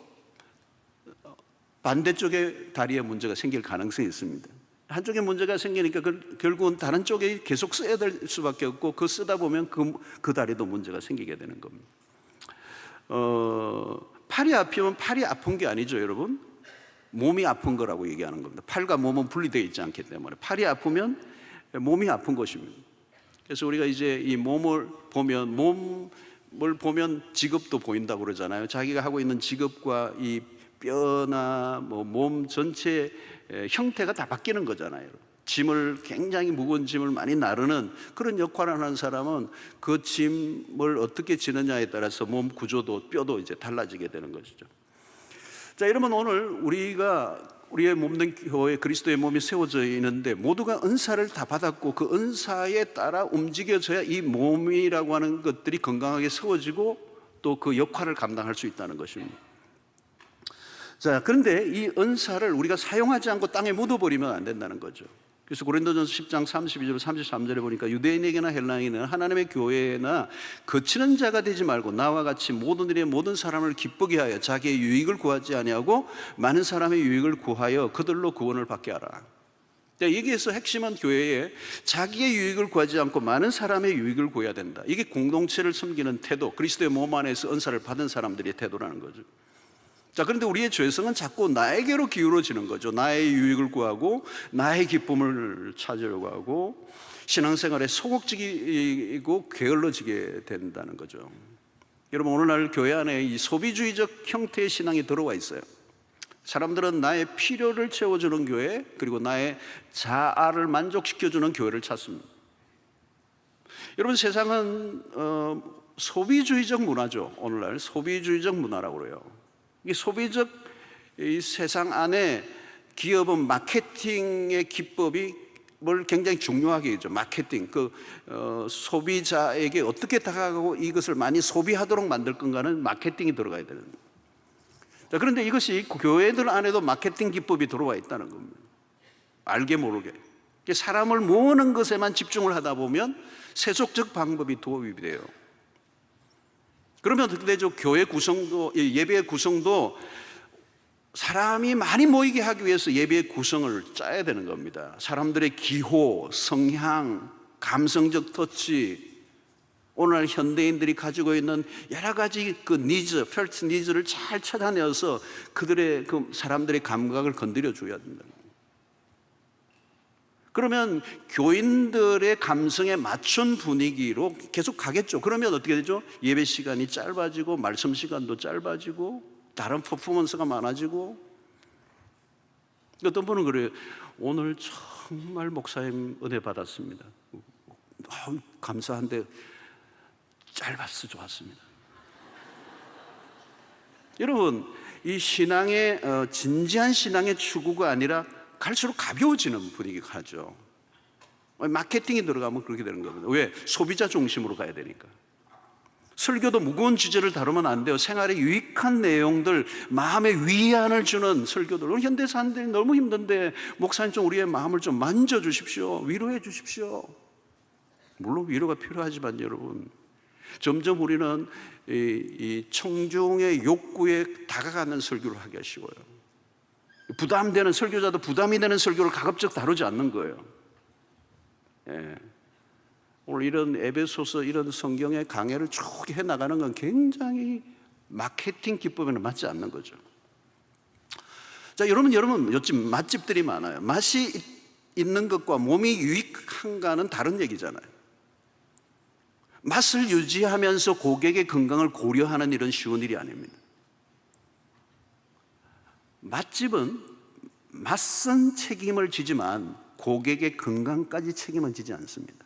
반대쪽의 다리에 문제가 생길 가능성이 있습니다. 한쪽에 문제가 생기니까 결국은 다른 쪽에 계속 써야 될 수밖에 없고, 그 쓰다 보면 그 다리도 문제가 생기게 되는 겁니다. 팔이 아프면 팔이 아픈 게 아니죠, 여러분. 몸이 아픈 거라고 얘기하는 겁니다. 팔과 몸은 분리되어 있지 않기 때문에 팔이 아프면 몸이 아픈 것입니다. 그래서 우리가 이제 이 몸을 보면 직업도 보인다고 그러잖아요. 자기가 하고 있는 직업과 이 뼈나 몸 전체 형태가 다 바뀌는 거잖아요. 굉장히 무거운 짐을 많이 나르는 그런 역할을 하는 사람은 그 짐을 어떻게 지느냐에 따라서 몸 구조도 뼈도 이제 달라지게 되는 것이죠. 자, 여러분, 오늘 우리의 몸된 교회 그리스도의 몸이 세워져 있는데 모두가 은사를 다 받았고 그 은사에 따라 움직여져야 이 몸이라고 하는 것들이 건강하게 세워지고 또 그 역할을 감당할 수 있다는 것입니다. 자, 그런데 이 은사를 우리가 사용하지 않고 땅에 묻어버리면 안 된다는 거죠. 그래서 고린도전서 10장 32절 33절에 보니까 유대인에게나 헬라인에게나 하나님의 교회나 거치는 자가 되지 말고 나와 같이 모든 일에 모든 사람을 기쁘게 하여 자기의 유익을 구하지 아니하고 많은 사람의 유익을 구하여 그들로 구원을 받게 하라. 여기에서 핵심은 교회에 자기의 유익을 구하지 않고 많은 사람의 유익을 구해야 된다. 이게 공동체를 섬기는 태도, 그리스도의 몸 안에서 은사를 받은 사람들의 태도라는 거죠. 자, 그런데 우리의 죄성은 자꾸 나에게로 기울어지는 거죠. 나의 유익을 구하고 나의 기쁨을 찾으려고 하고 신앙생활에 소극적이고 게을러지게 된다는 거죠. 여러분, 오늘날 교회 안에 이 소비주의적 형태의 신앙이 들어와 있어요. 사람들은 나의 필요를 채워주는 교회, 그리고 나의 자아를 만족시켜주는 교회를 찾습니다. 여러분, 세상은 소비주의적 문화죠. 오늘날 소비주의적 문화라고 그래요. 이 소비적 이 세상 안에 기업은 마케팅의 기법이 뭘 굉장히 중요하게 하죠. 마케팅, 소비자에게 어떻게 다가가고 이것을 많이 소비하도록 만들 건가는 마케팅이 들어가야 되는 거예요. 자, 그런데 이것이 교회들 안에도 마케팅 기법이 들어와 있다는 겁니다. 알게 모르게 사람을 모으는 것에만 집중을 하다 보면 세속적 방법이 도입이 돼요. 그러면 어떻게 되죠? 교회 구성도, 예배의 구성도 사람이 많이 모이게 하기 위해서 예배의 구성을 짜야 되는 겁니다. 사람들의 기호, 성향, 감성적 터치, 오늘 현대인들이 가지고 있는 여러 가지 그 니즈, 펠트 니즈를 잘 찾아내어서 그들의 사람들의 감각을 건드려 줘야 된다. 그러면 교인들의 감성에 맞춘 분위기로 계속 가겠죠. 그러면 어떻게 되죠? 예배 시간이 짧아지고 말씀 시간도 짧아지고 다른 퍼포먼스가 많아지고. 어떤 분은 그래요. 오늘 정말 목사님 은혜 받았습니다. 감사한데 짧았어 좋았습니다. 여러분, 이 신앙의 진지한 신앙의 추구가 아니라 갈수록 가벼워지는 분위기가 하죠. 마케팅이 들어가면 그렇게 되는 겁니다. 왜? 소비자 중심으로 가야 되니까. 설교도 무거운 주제를 다루면 안 돼요. 생활에 유익한 내용들, 마음에 위안을 주는 설교들. 현대 사람들이 너무 힘든데 목사님 좀 우리의 마음을 좀 만져주십시오. 위로해 주십시오. 물론 위로가 필요하지만 여러분, 점점 우리는 이 청중의 욕구에 다가가는 설교를 하게 하시고요. 부담되는 설교자도 부담이 되는 설교를 가급적 다루지 않는 거예요. 예. 오늘 이런 에베소서 이런 성경의 강해를 쭉 해나가는 건 굉장히 마케팅 기법에는 맞지 않는 거죠. 자, 여러분 요즘 맛집들이 많아요. 맛이 있는 것과 몸이 유익한가는 다른 얘기잖아요. 맛을 유지하면서 고객의 건강을 고려하는 일은 쉬운 일이 아닙니다. 맛집은 맛선 책임을 지지만 고객의 건강까지 책임을 지지 않습니다.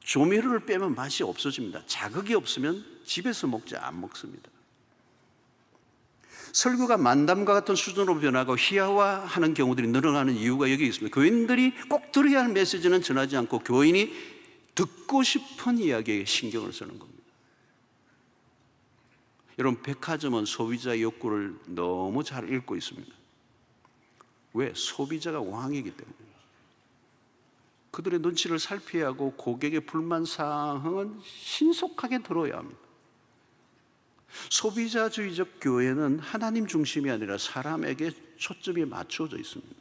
조미료를 빼면 맛이 없어집니다. 자극이 없으면 집에서 먹지 안 먹습니다. 설교가 만담과 같은 수준으로 변하고 희화화하는 경우들이 늘어나는 이유가 여기 있습니다. 교인들이 꼭 들어야 할 메시지는 전하지 않고 교인이 듣고 싶은 이야기에 신경을 쓰는 겁니다. 여러분, 백화점은 소비자의 욕구를 너무 잘 읽고 있습니다. 왜? 소비자가 왕이기 때문에. 그들의 눈치를 살펴야 하고 고객의 불만 사항은 신속하게 들어야 합니다. 소비자주의적 교회는 하나님 중심이 아니라 사람에게 초점이 맞춰져 있습니다.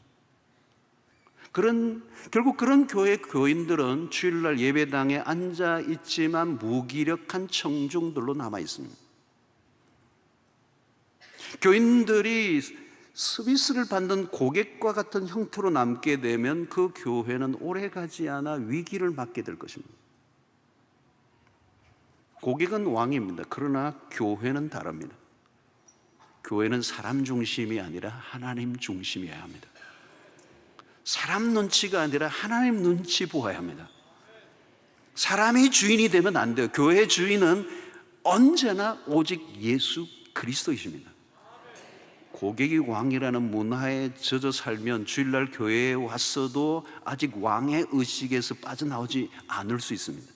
결국 그런 교회 교인들은 주일날 예배당에 앉아 있지만 무기력한 청중들로 남아 있습니다. 교인들이 서비스를 받는 고객과 같은 형태로 남게 되면 그 교회는 오래가지 않아 위기를 맞게 될 것입니다. 고객은 왕입니다. 그러나 교회는 다릅니다. 교회는 사람 중심이 아니라 하나님 중심이어야 합니다. 사람 눈치가 아니라 하나님 눈치 보아야 합니다. 사람이 주인이 되면 안 돼요. 교회의 주인은 언제나 오직 예수 그리스도이십니다. 고객이 왕이라는 문화에 젖어 살면 주일날 교회에 왔어도 아직 왕의 의식에서 빠져나오지 않을 수 있습니다.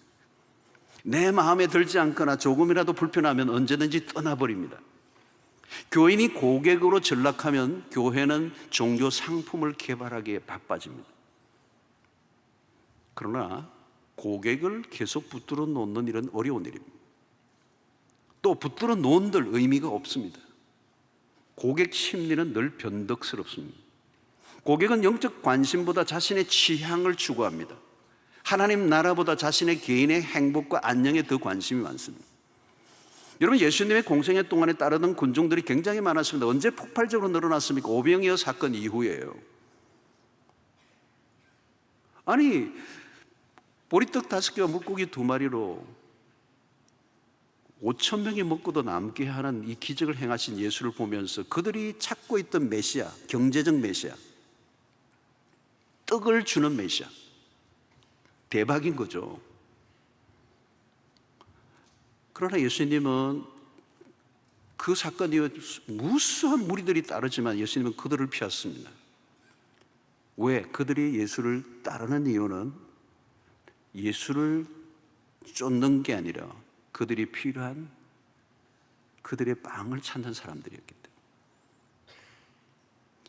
내 마음에 들지 않거나 조금이라도 불편하면 언제든지 떠나버립니다. 교인이 고객으로 전락하면 교회는 종교 상품을 개발하기에 바빠집니다. 그러나 고객을 계속 붙들어 놓는 일은 어려운 일입니다. 또 붙들어 놓은들 의미가 없습니다. 고객 심리는 늘 변덕스럽습니다. 고객은 영적 관심보다 자신의 취향을 추구합니다. 하나님 나라보다 자신의 개인의 행복과 안녕에 더 관심이 많습니다. 여러분, 예수님의 공생애 동안에 따르던 군중들이 굉장히 많았습니다. 언제 폭발적으로 늘어났습니까? 오병이어 사건 이후예요. 아니, 보리떡 5개와 물고기 2마리로 5,000명이 먹고도 남게 하는 이 기적을 행하신 예수를 보면서 그들이 찾고 있던 메시아, 경제적 메시아, 떡을 주는 메시아, 대박인 거죠. 그러나 예수님은 그 사건 이후에 무수한 무리들이 따르지만 예수님은 그들을 피했습니다. 왜? 그들이 예수를 따르는 이유는 예수를 쫓는 게 아니라 그들이 필요한 그들의 빵을 찾는 사람들이었기 때문에.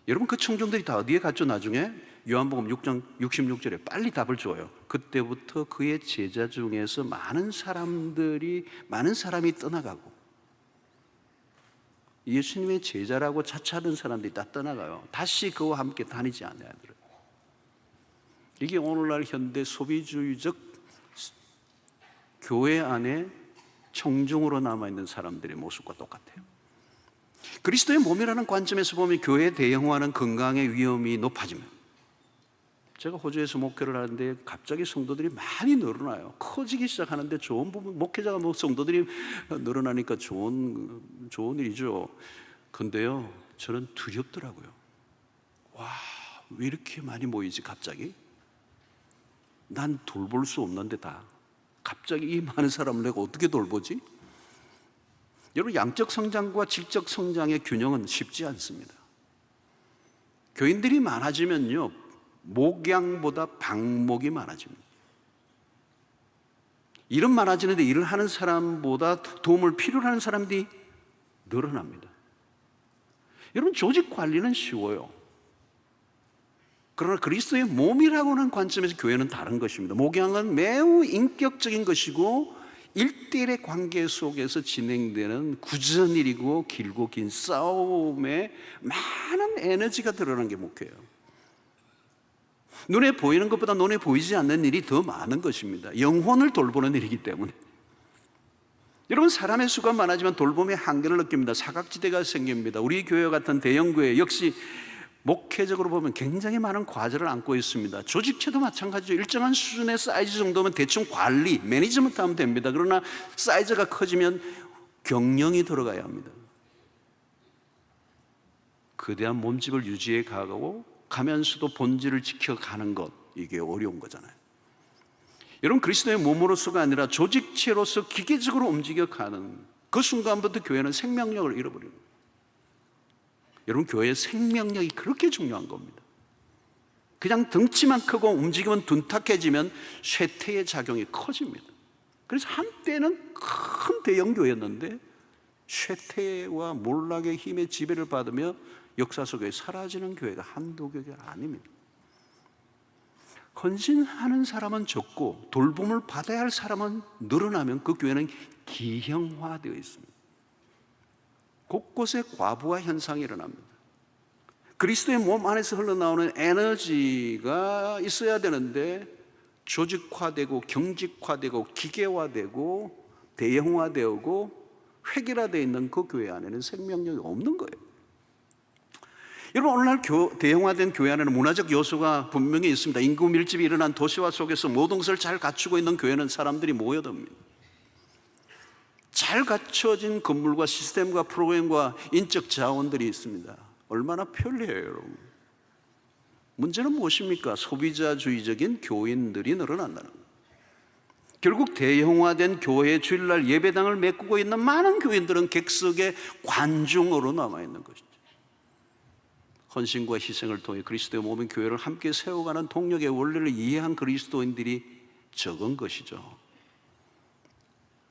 여러분, 그 청중들이 다 어디에 갔죠? 나중에 요한복음 6장 66절에 빨리 답을 줘요. 그때부터 그의 제자 중에서 많은 사람이 떠나가고, 예수님의 제자라고 자처하던 사람들이 다 떠나가요. 다시 그와 함께 다니지 않아야 돼요. 이게 오늘날 현대 소비주의적 교회 안에 청중으로 남아있는 사람들의 모습과 똑같아요. 그리스도의 몸이라는 관점에서 보면 교회의 대형화는 건강의 위험이 높아집니다. 제가 호주에서 목회를 하는데 갑자기 성도들이 많이 늘어나요. 커지기 시작하는데 좋은 부분, 목회자가 뭐 성도들이 늘어나니까 좋은 일이죠. 근데요, 저는 두렵더라고요. 와, 왜 이렇게 많이 모이지 갑자기? 난 돌볼 수 없는데 다. 갑자기 이 많은 사람을 내가 어떻게 돌보지? 여러분, 양적 성장과 질적 성장의 균형은 쉽지 않습니다. 교인들이 많아지면요, 목양보다 방목이 많아집니다. 일은 많아지는데 일을 하는 사람보다 도움을 필요로 하는 사람들이 늘어납니다. 여러분, 조직 관리는 쉬워요. 그러나 그리스도의 몸이라고 하는 관점에서 교회는 다른 것입니다. 목양은 매우 인격적인 것이고 1대1의 관계 속에서 진행되는 굳은일이고 길고 긴 싸움에 많은 에너지가 들어가는 게 목회예요. 눈에 보이는 것보다 눈에 보이지 않는 일이 더 많은 것입니다. 영혼을 돌보는 일이기 때문에. 여러분, 사람의 수가 많아지면 돌봄의 한계를 느낍니다. 사각지대가 생깁니다. 우리 교회 같은 대형교회 역시 목회적으로 보면 굉장히 많은 과제를 안고 있습니다. 조직체도 마찬가지죠. 일정한 수준의 사이즈 정도면 대충 관리, 매니지먼트 하면 됩니다. 그러나 사이즈가 커지면 경영이 들어가야 합니다. 거대한 몸집을 유지해 가고 가면서도 본질을 지켜가는 것, 이게 어려운 거잖아요. 여러분, 그리스도의 몸으로서가 아니라 조직체로서 기계적으로 움직여가는 그 순간부터 교회는 생명력을 잃어버립니다. 여러분, 교회의 생명력이 그렇게 중요한 겁니다. 그냥 덩치만 크고 움직이면 둔탁해지면 쇠퇴의 작용이 커집니다. 그래서 한때는 큰 대형교회였는데 쇠퇴와 몰락의 힘의 지배를 받으며 역사 속에 사라지는 교회가 한두 교회가 아닙니다. 헌신하는 사람은 적고 돌봄을 받아야 할 사람은 늘어나면 그 교회는 기형화되어 있습니다. 곳곳에 과부하 현상이 일어납니다. 그리스도의 몸 안에서 흘러나오는 에너지가 있어야 되는데 조직화되고 경직화되고 기계화되고 대형화되고 획일화되어 있는 그 교회 안에는 생명력이 없는 거예요. 여러분, 오늘날 대형화된 교회 안에는 문화적 요소가 분명히 있습니다. 인구 밀집이 일어난 도시화 속에서 모든 것을 잘 갖추고 있는 교회는 사람들이 모여듭니다. 잘 갖춰진 건물과 시스템과 프로그램과 인적 자원들이 있습니다. 얼마나 편리해요, 여러분. 문제는 무엇입니까? 소비자주의적인 교인들이 늘어난다는 거예요. 결국 대형화된 교회의 주일날 예배당을 메꾸고 있는 많은 교인들은 객석의 관중으로 남아있는 것이죠. 헌신과 희생을 통해 그리스도의 몸인 교회를 함께 세워가는 동력의 원리를 이해한 그리스도인들이 적은 것이죠.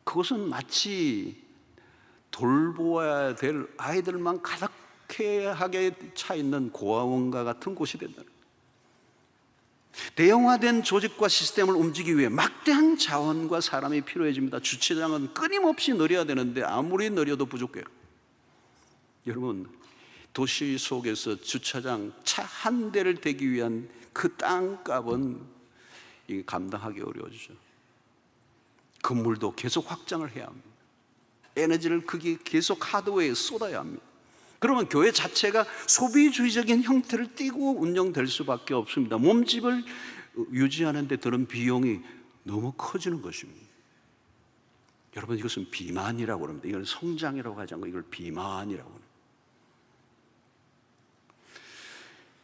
그것은 마치 돌보아야 될 아이들만 가득하게 차 있는 고아원과 같은 곳이 된다. 대형화된 조직과 시스템을 움직이기 위해 막대한 자원과 사람이 필요해집니다. 주차장은 끊임없이 늘려야 되는데 아무리 늘려도 부족해요. 여러분, 도시 속에서 주차장 차 한 대를 대기 위한 그 땅값은 감당하기 어려워지죠. 건물도 계속 확장을 해야 합니다. 에너지를 거기에 계속 하드웨어에 쏟아야 합니다. 그러면 교회 자체가 소비주의적인 형태를 띠고 운영될 수밖에 없습니다. 몸집을 유지하는 데 드는 비용이 너무 커지는 것입니다. 여러분, 이것은 비만이라고 합니다. 이걸 성장이라고 하지 않고 이걸 비만이라고 합니다.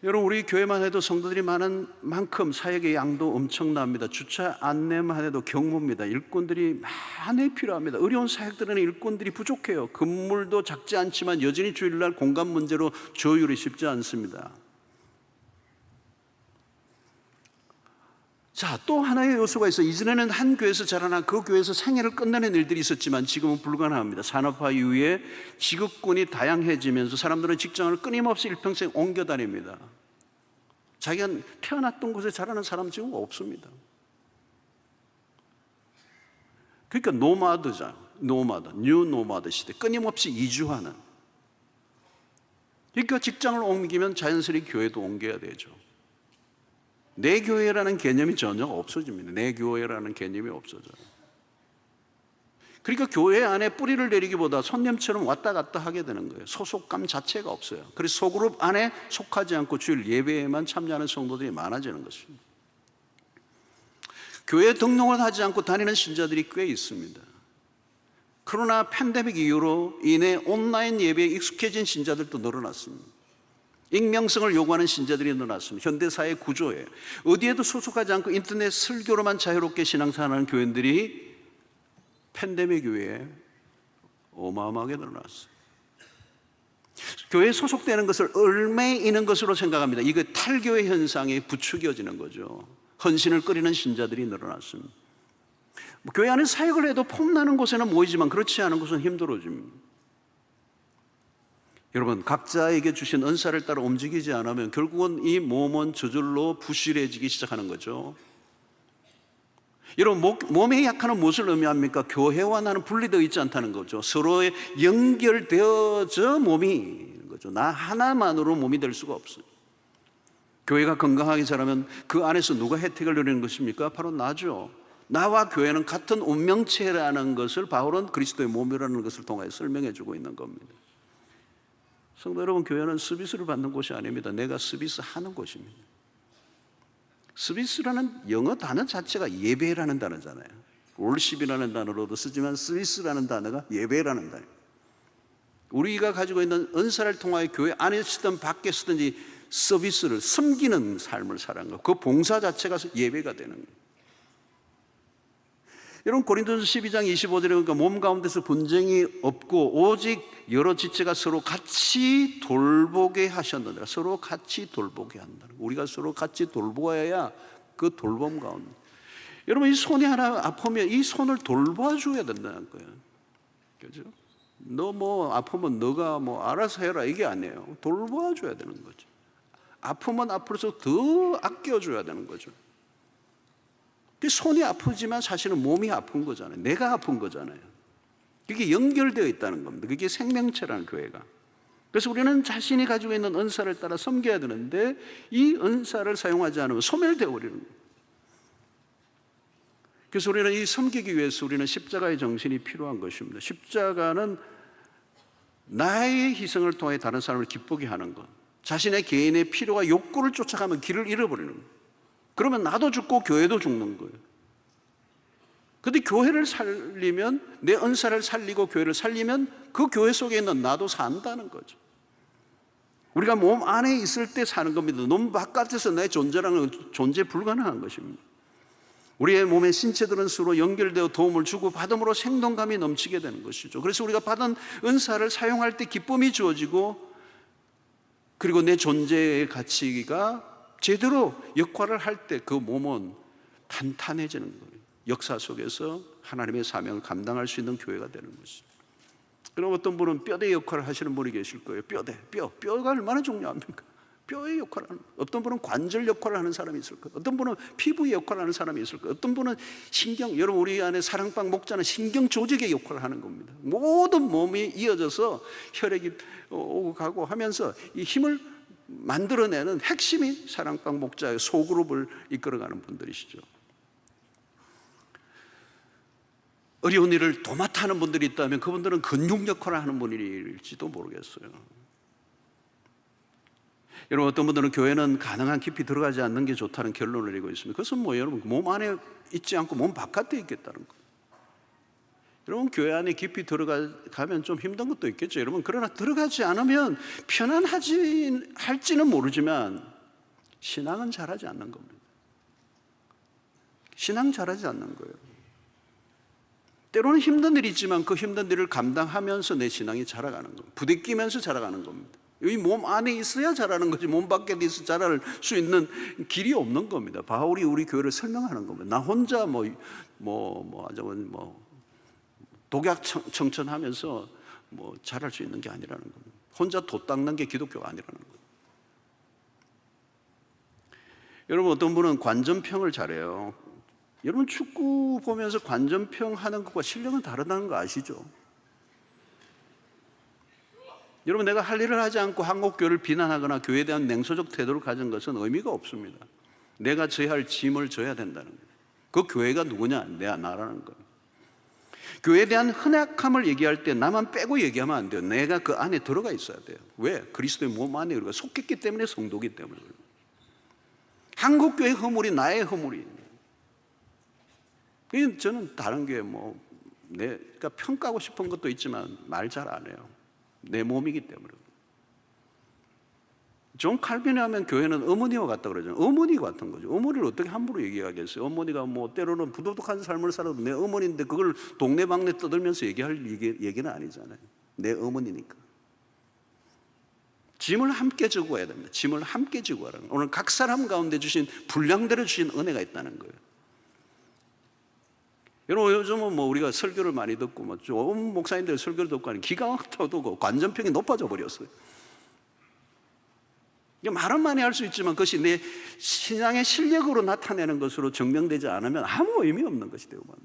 여러분, 우리 교회만 해도 성도들이 많은 만큼 사역의 양도 엄청납니다. 주차 안내만 해도 경무입니다. 일꾼들이 많이 필요합니다. 어려운 사역들은 일꾼들이 부족해요. 건물도 작지 않지만 여전히 주일날 공간 문제로 조율이 쉽지 않습니다. 자, 또 하나의 요소가 있어요. 이전에는 한 교회에서 자라나 그 교회에서 생애를 끝내는 일들이 있었지만 지금은 불가능합니다. 산업화 이후에 직업군이 다양해지면서 사람들은 직장을 끊임없이 일평생 옮겨 다닙니다. 자기가 태어났던 곳에 자라는 사람 지금 없습니다. 그러니까 뉴 노마드 시대, 끊임없이 이주하는. 그러니까 직장을 옮기면 자연스레 교회도 옮겨야 되죠. 내 교회라는 개념이 전혀 없어집니다. 내 교회라는 개념이 없어져요. 그러니까 교회 안에 뿌리를 내리기보다 손님처럼 왔다 갔다 하게 되는 거예요. 소속감 자체가 없어요. 그래서 소그룹 안에 속하지 않고 주일 예배에만 참여하는 성도들이 많아지는 것입니다. 교회 등록을 하지 않고 다니는 신자들이 꽤 있습니다. 그러나 팬데믹 이후로 인해 온라인 예배에 익숙해진 신자들도 늘어났습니다. 익명성을 요구하는 신자들이 늘어났습니다. 현대사회 구조에 어디에도 소속하지 않고 인터넷 설교로만 자유롭게 신앙생활하는 교인들이 팬데믹 이후에 어마어마하게 늘어났어요. 교회에 소속되는 것을 얽매이는 것으로 생각합니다. 이거 탈교의 현상이 부추겨지는 거죠. 헌신을 끓이는 신자들이 늘어났습니다. 교회 안에 사역을 해도 폼나는 곳에는 모이지만 그렇지 않은 곳은 힘들어집니다. 여러분, 각자에게 주신 은사를 따라 움직이지 않으면 결국은 이 몸은 저절로 부실해지기 시작하는 거죠. 여러분, 몸에 약한은 무엇을 의미합니까? 교회와 나는 분리되어 있지 않다는 거죠. 서로에 연결되어져 몸이 있는 거죠. 나 하나만으로 몸이 될 수가 없어요. 교회가 건강하게 자라면 그 안에서 누가 혜택을 누리는 것입니까? 바로 나죠. 나와 교회는 같은 운명체라는 것을 바울은 그리스도의 몸이라는 것을 통해 설명해 주고 있는 겁니다. 성도 여러분, 교회는 서비스를 받는 곳이 아닙니다. 내가 서비스하는 곳입니다. 서비스라는 영어 단어 자체가 예배라는 단어잖아요. 월십이라는 단어로도 쓰지만 서비스라는 단어가 예배라는 단어예요. 우리가 가지고 있는 은사를 통하여 교회 안에 쓰든 밖에 쓰든지 서비스를 섬기는 삶을 살아가는 것, 그 봉사 자체가 예배가 되는 거예요. 여러분, 고린도전서 12장 25절에 보니까 몸 가운데서 분쟁이 없고 오직 여러 지체가 서로 같이 돌보게 하셨느니라. 서로 같이 돌보게 한다는 거예요. 우리가 서로 같이 돌보아야 그 돌봄 가운데, 여러분, 이 손이 하나 아프면 이 손을 돌봐줘야 된다는 거예요. 그죠? 너 뭐 아프면 너가 뭐 알아서 해라, 이게 아니에요. 돌봐줘야 되는 거죠. 아프면 아플수록 더 아껴줘야 되는 거죠. 손이 아프지만 사실은 몸이 아픈 거잖아요. 내가 아픈 거잖아요. 그게 연결되어 있다는 겁니다. 그게 생명체라는 교회가. 그래서 우리는 자신이 가지고 있는 은사를 따라 섬겨야 되는데 이 은사를 사용하지 않으면 소멸되어 버리는 거예요. 그래서 우리는 이 섬기기 위해서 우리는 십자가의 정신이 필요한 것입니다. 십자가는 나의 희생을 통해 다른 사람을 기쁘게 하는 것, 자신의 개인의 필요와 욕구를 쫓아가면 길을 잃어버리는 거예요. 그러면 나도 죽고 교회도 죽는 거예요. 그런데 교회를 살리면, 내 은사를 살리고 교회를 살리면 그 교회 속에 있는 나도 산다는 거죠. 우리가 몸 안에 있을 때 사는 겁니다. 몸 바깥에서 내 존재라는 건 존재 불가능한 것입니다. 우리의 몸의 신체들은 서로 연결되어 도움을 주고 받음으로 생동감이 넘치게 되는 것이죠. 그래서 우리가 받은 은사를 사용할 때 기쁨이 주어지고, 그리고 내 존재의 가치가 제대로 역할을 할 때 그 몸은 탄탄해지는 거예요. 역사 속에서 하나님의 사명을 감당할 수 있는 교회가 되는 것입니다. 그럼 어떤 분은 뼈대 역할을 하시는 분이 계실 거예요. 뼈가 얼마나 중요합니까? 뼈의 역할을 하는, 어떤 분은 관절 역할을 하는 사람이 있을 거예요. 어떤 분은 피부의 역할을 하는 사람이 있을 거예요. 어떤 분은 신경, 여러분 우리 안에 사랑방 목자는 신경 조직의 역할을 하는 겁니다. 모든 몸이 이어져서 혈액이 오고 가고 하면서 이 힘을 만들어내는 핵심이 사랑방 목자의 소그룹을 이끌어가는 분들이시죠. 어려운 일을 도맡아 하는 분들이 있다면 그분들은 근육 역할을 하는 분일지도 모르겠어요. 여러분, 어떤 분들은 교회는 가능한 깊이 들어가지 않는 게 좋다는 결론을 내리고 있습니다. 그것은 뭐 여러분, 몸 안에 있지 않고 몸 바깥에 있겠다는 거예요. 여러분, 교회 안에 깊이 들어가면 좀 힘든 것도 있겠죠. 여러분, 그러나 들어가지 않으면 할지는 모르지만 신앙은 잘하지 않는 겁니다. 신앙 잘하지 않는 거예요. 때로는 힘든 일이 있지만 그 힘든 일을 감당하면서 내 신앙이 자라가는 겁니다. 부대끼면서 자라가는 겁니다. 이 몸 안에 있어야 자라는 거지, 몸 밖에 있어 자랄 수 있는 길이 없는 겁니다. 바울이 우리 교회를 설명하는 겁니다. 나 혼자 독약 청천하면서 자랄 수 있는 게 아니라는 겁니다. 혼자 돛 닦는 게 기독교가 아니라는 거예요. 여러분, 어떤 분은 관전평을 잘해요. 여러분, 축구 보면서 관전평 하는 것과 실력은 다르다는 거 아시죠? 여러분, 내가 할 일을 하지 않고 한국교회를 비난하거나 교회에 대한 냉소적 태도를 가진 것은 의미가 없습니다. 내가 져야 할 짐을 져야 된다는 거예요. 그 교회가 누구냐? 나라는 거예요. 교회에 대한 흔약함을 얘기할 때 나만 빼고 얘기하면 안 돼요. 내가 그 안에 들어가 있어야 돼요. 왜? 그리스도의 몸 안에 우리가 속했기 때문에, 성도기 때문에. 한국교회 허물이 나의 허물이. 저는 다른 교회 내가 평가하고 싶은 것도 있지만 말 잘 안 해요. 내 몸이기 때문에. 존 칼빈이 하면 교회는 어머니와 같다 그러잖아요. 어머니 같은 거죠. 어머니를 어떻게 함부로 얘기하겠어요? 어머니가 때로는 부도덕한 삶을 살아도 내 어머니인데 그걸 동네방네 떠들면서 얘기할 얘기는 아니잖아요. 내 어머니니까. 짐을 함께 지고 가야 됩니다. 짐을 함께 지고 가라는 거예요. 오늘 각 사람 가운데 주신 분량대로 주신 은혜가 있다는 거예요. 여러분, 요즘은 우리가 설교를 많이 듣고 좋은 목사님들 설교를 듣고 하니 기가 막혀도 관전평이 높아져 버렸어요. 말은 많이 할 수 있지만 그것이 내 신앙의 실력으로 나타내는 것으로 증명되지 않으면 아무 의미 없는 것이 되고 만다.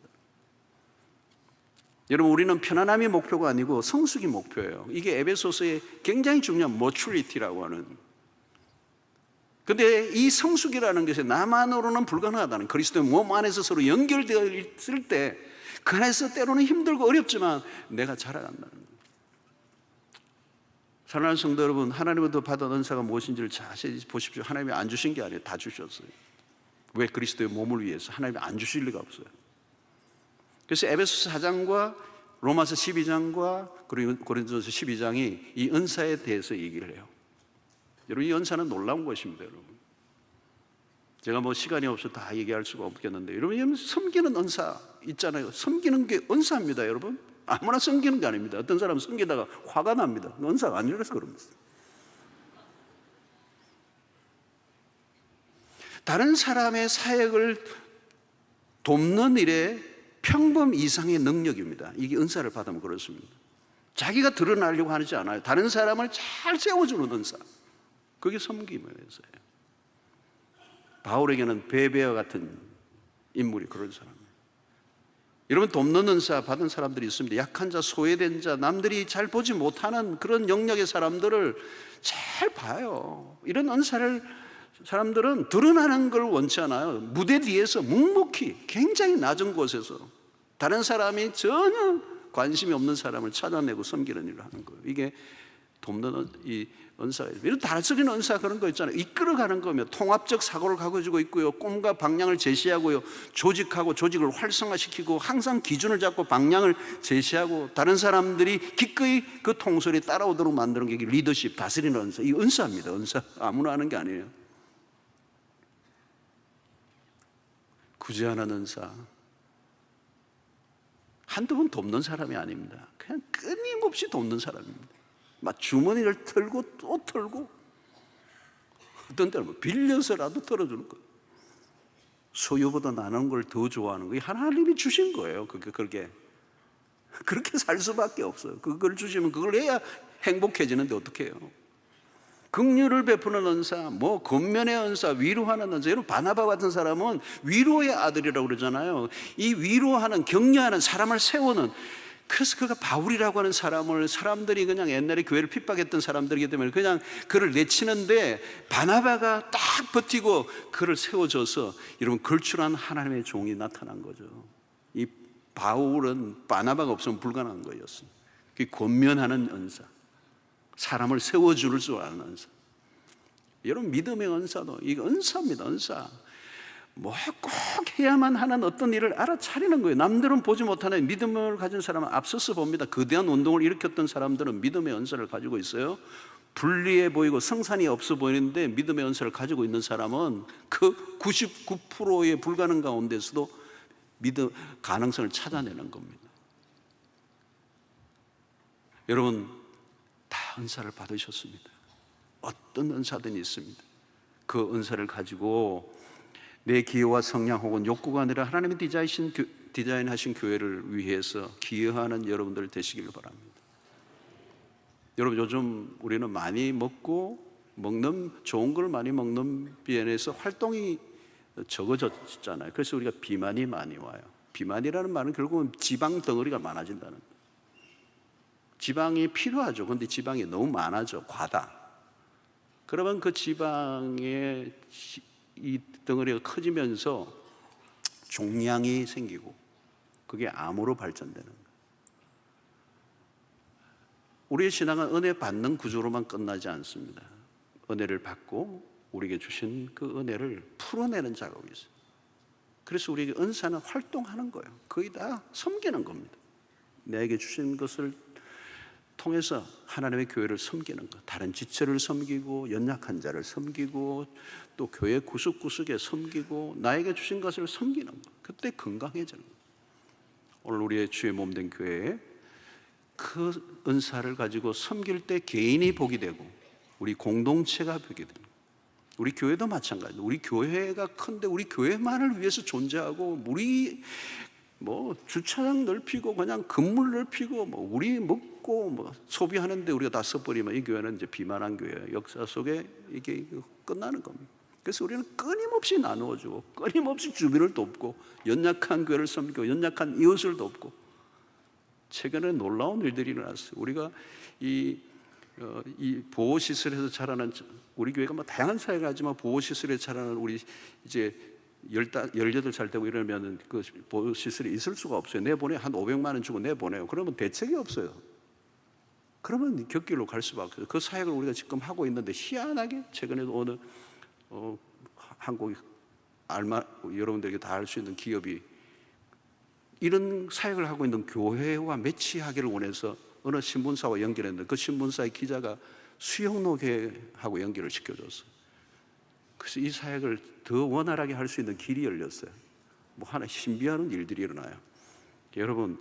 여러분, 우리는 편안함이 목표가 아니고 성숙이 목표예요. 이게 에베소서의 굉장히 중요한 머추리티라고 하는. 근데 이 성숙이라는 것이 나만으로는 불가능하다는, 그리스도의 몸 안에서 서로 연결되어 있을 때 그 안에서 때로는 힘들고 어렵지만 내가 자라간다는 거예요. 사랑하는 성도 여러분, 하나님으로부터 받은 은사가 무엇인지를 자세히 보십시오. 하나님이 안 주신 게 아니에요. 다 주셨어요. 왜? 그리스도의 몸을 위해서. 하나님이 안 주실 리가 없어요. 그래서 에베소서 4장과 로마서 12장과 그리고 고린도서 12장이 이 은사에 대해서 얘기를 해요. 여러분, 이 은사는 놀라운 것입니다. 여러분, 제가 시간이 없어서 다 얘기할 수가 없겠는데, 여러분, 섬기는 은사 있잖아요. 섬기는 게 은사입니다. 여러분, 아무나 섬기는 게 아닙니다. 어떤 사람은 섬기다가 화가 납니다. 은사가 아니라서 그럽니다. 다른 사람의 사역을 돕는 일에 평범 이상의 능력입니다. 이게 은사를 받으면 그렇습니다. 자기가 드러나려고 하지 않아요. 다른 사람을 잘 세워주는 은사, 그게 섬김에서예요. 바울에게는 베베와 같은 인물이 그런 사람이에요. 여러분, 돕는 은사 받은 사람들이 있습니다. 약한 자, 소외된 자, 남들이 잘 보지 못하는 그런 영역의 사람들을 잘 봐요. 이런 은사를 사람들은 드러나는 걸 원치 않아요. 무대 뒤에서 묵묵히 굉장히 낮은 곳에서 다른 사람이 전혀 관심이 없는 사람을 찾아내고 섬기는 일을 하는 거예요. 이게 돕는 이 은사가 있어요. 이런 다른 은사 그런 거 있잖아요. 이끌어가는 거면 통합적 사고를 가지고 있고요. 꿈과 방향을 제시하고요. 조직하고 조직을 활성화시키고 항상 기준을 잡고 방향을 제시하고 다른 사람들이 기꺼이 그 통솔에 따라오도록 만드는 게 리더십, 다스리는 은사. 이 은사입니다. 은사. 아무나 하는 게 아니에요. 구제하는 은사. 한두 번 돕는 사람이 아닙니다. 그냥 끊임없이 돕는 사람입니다. 막 주머니를 털고 또 털고, 어떤 때는 빌려서라도 털어주는 거예요. 소유보다 나는 걸 더 좋아하는 거예요. 하나님이 주신 거예요. 그렇게 살 수밖에 없어요. 그걸 주시면 그걸 해야 행복해지는데 어떻게 해요? 긍휼을 베푸는 은사, 겉면의 은사, 위로하는 은사. 여러분, 바나바 같은 사람은 위로의 아들이라고 그러잖아요. 이 위로하는, 격려하는, 사람을 세우는. 그래서 그가 바울이라고 하는 사람들이 그냥 옛날에 교회를 핍박했던 사람들이기 때문에 그냥 그를 내치는데 바나바가 딱 버티고 그를 세워줘서 여러분, 걸출한 하나님의 종이 나타난 거죠. 이 바울은 바나바가 없으면 불가능한 거였습니다. 그 권면하는 은사, 사람을 세워줄 줄 아는 은사. 여러분, 믿음의 은사도 이거 은사입니다. 은사. 꼭 해야만 하는 어떤 일을 알아차리는 거예요. 남들은 보지 못하는 믿음을 가진 사람은 앞서서 봅니다. 거대한 운동을 일으켰던 사람들은 믿음의 은사를 가지고 있어요. 불리해 보이고 성산이 없어 보이는데 믿음의 은사를 가지고 있는 사람은 그 99%의 불가능 가운데서도 믿음 가능성을 찾아내는 겁니다. 여러분, 다 은사를 받으셨습니다. 어떤 은사든 있습니다. 그 은사를 가지고 내 기여와 성량 혹은 욕구가 아니라 하나님이 디자인하신 교회를 위해서 기여하는 여러분들 되시길 바랍니다. 여러분, 요즘 우리는 많이 좋은 걸 많이 먹는 비엔에서 활동이 적어졌잖아요. 그래서 우리가 비만이 많이 와요. 비만이라는 말은 결국은 지방 덩어리가 많아진다는 거예요. 지방이 필요하죠. 그런데 지방이 너무 많아져, 과다. 그러면 그 지방의 이 덩어리가 커지면서 종양이 생기고 그게 암으로 발전되는 거예요. 우리의 신앙은 은혜 받는 구조로만 끝나지 않습니다. 은혜를 받고 우리에게 주신 그 은혜를 풀어내는 작업이 있어요. 그래서 우리에게 은사는 활동하는 거예요. 거의 다 섬기는 겁니다. 내게 주신 것을 통해서 하나님의 교회를 섬기는 것, 다른 지체를 섬기고 연약한 자를 섬기고 또 교회 구석구석에 섬기고 나에게 주신 것을 섬기는 것, 그때 건강해지는 것. 오늘 우리의 주의 몸된 교회에 그 은사를 가지고 섬길 때 개인이 복이 되고 우리 공동체가 복이 되는 거예요. 우리 교회도 마찬가지예요. 우리 교회가 큰데 우리 교회만을 위해서 존재하고 우리 주차장 넓히고 그냥 건물 넓히고 우리 먹고 소비하는데 우리가 다 써버리면 이 교회는 이제 비만한 교회예요. 역사 속에 이게 끝나는 겁니다. 그래서 우리는 끊임없이 나누어주고 끊임없이 주민을 돕고 연약한 교회를 섬기고 연약한 이웃을 돕고 최근에 놀라운 일들이 일어났어요. 우리가 이 보호시설에서 자라는 우리 교회가 다양한 사역을 하지만 보호시설에서 자라는 우리 이제 18살 되고 이러면 그 보호시설에 있을 수가 없어요. 내보내 한 500만 원 주고 내보내요. 그러면 대책이 없어요. 그러면 곁길로 갈 수밖에 없어요. 그 사역을 우리가 지금 하고 있는데 희한하게 최근에도 어느 한국 여러분들에게 다 알 수 있는 기업이 이런 사역을 하고 있는 교회와 매치하기를 원해서 어느 신문사와 연결했는데 그 신문사의 기자가 수영로교회하고 연결을 시켜줬어요. 그래서 이 사역을 더 원활하게 할 수 있는 길이 열렸어요. 하나 신비한 일들이 일어나요. 여러분,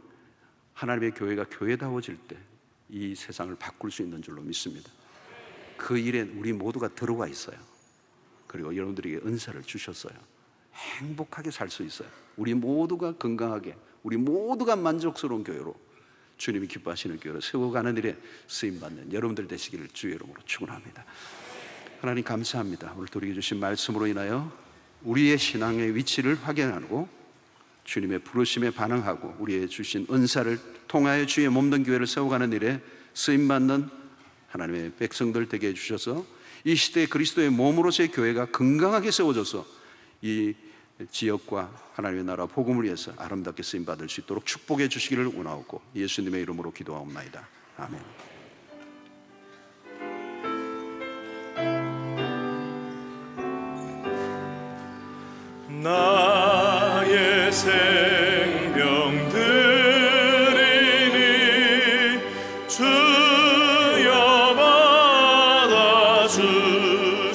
하나님의 교회가 교회다워질 때 이 세상을 바꿀 수 있는 줄로 믿습니다. 그 일에 우리 모두가 들어와 있어요. 그리고 여러분들에게 은사를 주셨어요. 행복하게 살 수 있어요. 우리 모두가 건강하게, 우리 모두가 만족스러운 교회로 주님이 기뻐하시는 교회로 세워가는 일에 쓰임받는 여러분들 되시기를 주의 이름으로 축원합니다. 하나님 감사합니다. 오늘 우리에게 주신 말씀으로 인하여 우리의 신앙의 위치를 확인하고 주님의 부르심에 반응하고 우리의 주신 은사를 통하여 주의 몸된 교회를 세워가는 일에 쓰임받는 하나님의 백성들 되게 해주셔서 이 시대에 그리스도의 몸으로서의 교회가 건강하게 세워져서 이 지역과 하나님의 나라 복음을 위해서 아름답게 쓰임받을 수 있도록 축복해 주시기를 원하옵고 예수님의 이름으로 기도하옵나이다. 아멘. 나의 생명 드리니 주여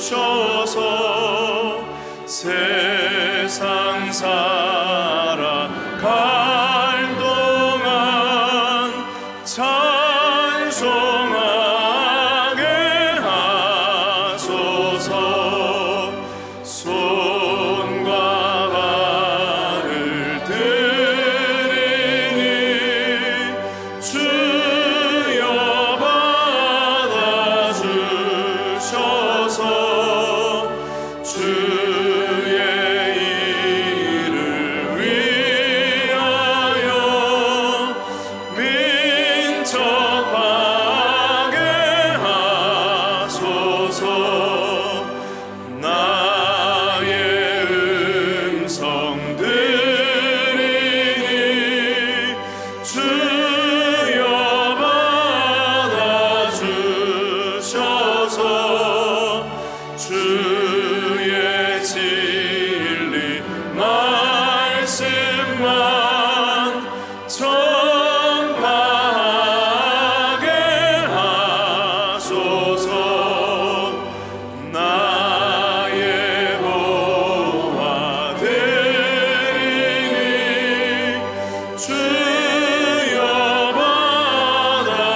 받아주셔서 세상 살아갈 동안 찬송하게 하소서. 손과 발을 드리니 주여 받아주셔서 주의 일을 위하여 민첩하게 하소서. 나의 음성 들으니 주여 받아주셔서 주의 진리 말씀만 전파하게 하소서. 나의 보화 드리니 주여 받아주셔서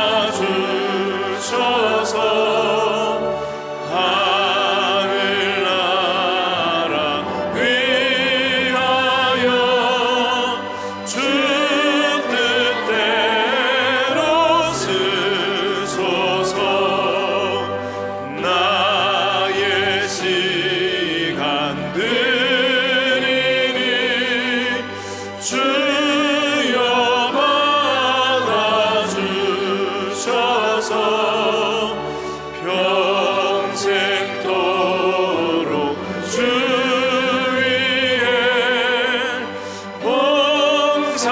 하늘나라 위하여 주 뜻대로 쓰소서. 나의 시간 드리니 주여 받아주셔서 평생토록 주 위에 봉사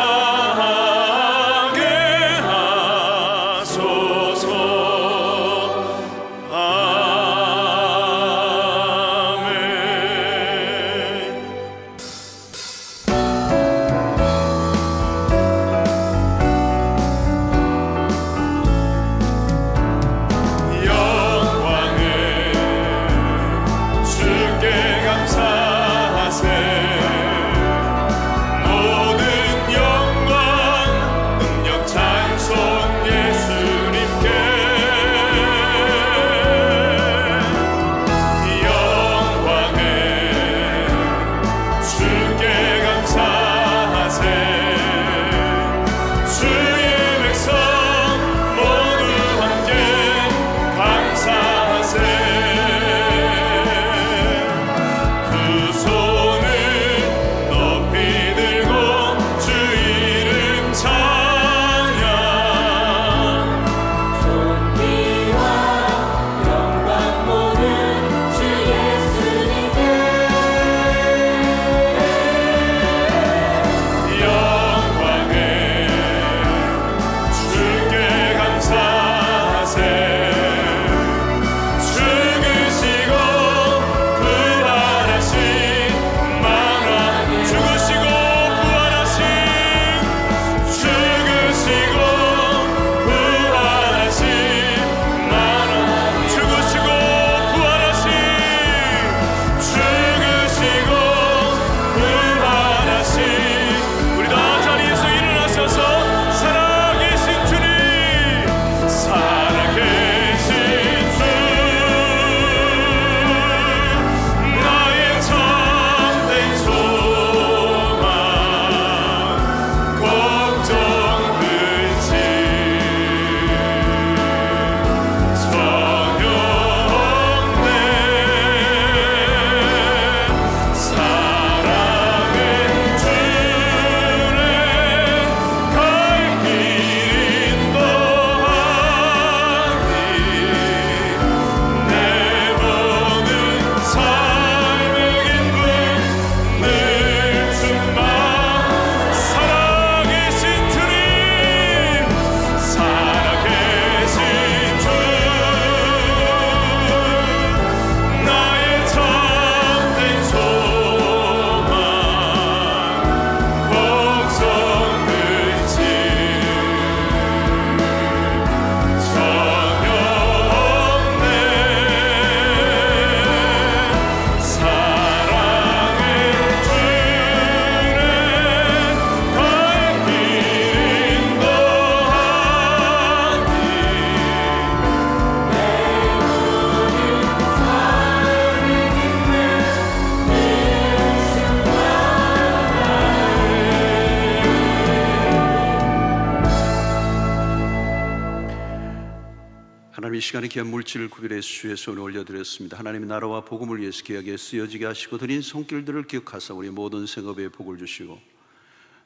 하나님, 이 시간에 귀한 물질을 구별해 주의 손에 올려드렸습니다. 하나님의 나라와 복음을 위해서 귀하게 쓰여지게 하시고 드린 손길들을 기억하사 우리 모든 생업에 복을 주시고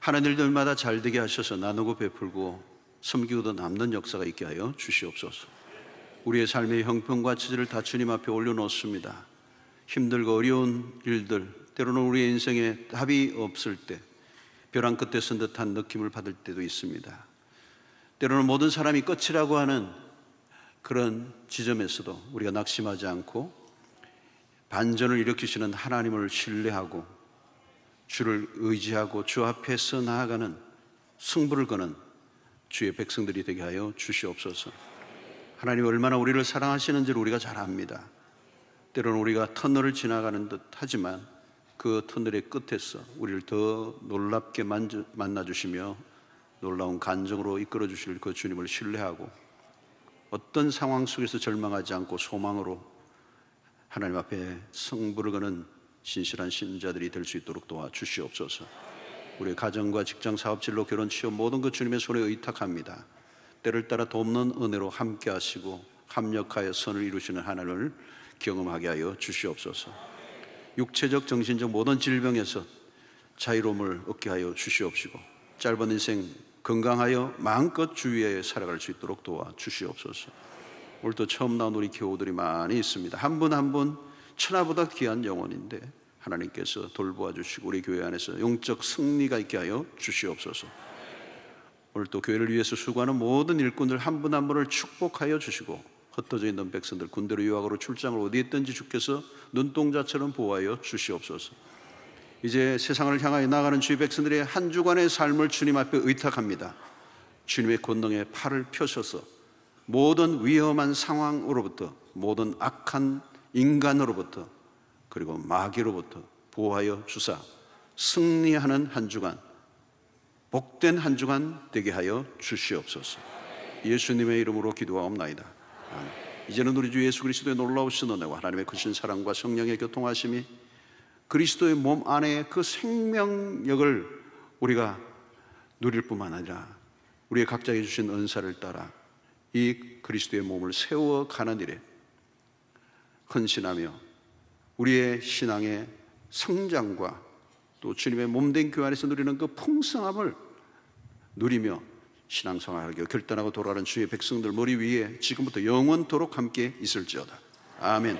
하는 일들마다 잘되게 하셔서 나누고 베풀고 섬기고도 남는 역사가 있게 하여 주시옵소서. 우리의 삶의 형편과 처지를 다 주님 앞에 올려놓습니다. 힘들고 어려운 일들, 때로는 우리의 인생에 답이 없을 때 벼랑 끝에 선 듯한 느낌을 받을 때도 있습니다. 때로는 모든 사람이 끝이라고 하는 그런 지점에서도 우리가 낙심하지 않고 반전을 일으키시는 하나님을 신뢰하고 주를 의지하고 주 앞에서 나아가는 승부를 거는 주의 백성들이 되게 하여 주시옵소서. 하나님 얼마나 우리를 사랑하시는지를 우리가 잘 압니다. 때로는 우리가 터널을 지나가는 듯 하지만 그 터널의 끝에서 우리를 더 놀랍게 만나주시며 놀라운 간정으로 이끌어 주실 그 주님을 신뢰하고 어떤 상황 속에서 절망하지 않고 소망으로 하나님 앞에 승부를 거는 신실한 신자들이 될 수 있도록 도와주시옵소서. 우리의 가정과 직장, 사업, 진로, 결혼, 취업 모든 것 주님의 손에 의탁합니다. 때를 따라 돕는 은혜로 함께 하시고 합력하여 선을 이루시는 하나님을 경험하게 하여 주시옵소서. 육체적, 정신적 모든 질병에서 자유로움을 얻게 하여 주시옵시고 짧은 인생 건강하여 마음껏 주위에 살아갈 수 있도록 도와주시옵소서. 오늘도 처음 나온 우리 교우들이 많이 있습니다. 한 분 한 분 천하보다 귀한 영혼인데 하나님께서 돌보아 주시고 우리 교회 안에서 영적 승리가 있게 하여 주시옵소서. 오늘 또 교회를 위해서 수고하는 모든 일꾼들 한 분 한 분을 축복하여 주시고 흩어져 있는 백성들 군대로 유학으로 출장을 어디 있든지 주께서 눈동자처럼 보호하여 주시옵소서. 이제 세상을 향하여 나가는 주의 백성들의 한 주간의 삶을 주님 앞에 의탁합니다. 주님의 권능에 팔을 펴셔서 모든 위험한 상황으로부터 모든 악한 인간으로부터 그리고 마귀로부터 보호하여 주사 승리하는 한 주간, 복된 한 주간 되게 하여 주시옵소서. 예수님의 이름으로 기도하옵나이다. 아멘. 이제는 우리 주 예수 그리스도의 놀라우신 은혜와 하나님의 크신 사랑과 성령의 교통하심이 그리스도의 몸 안에 그 생명력을 우리가 누릴 뿐만 아니라 우리의 각자에게 주신 은사를 따라 이 그리스도의 몸을 세워가는 일에 헌신하며 우리의 신앙의 성장과 또 주님의 몸된 교회 안에서 누리는 그 풍성함을 누리며 신앙생활하게 결단하고 돌아가는 주의 백성들 머리 위에 지금부터 영원토록 함께 있을지어다. 아멘.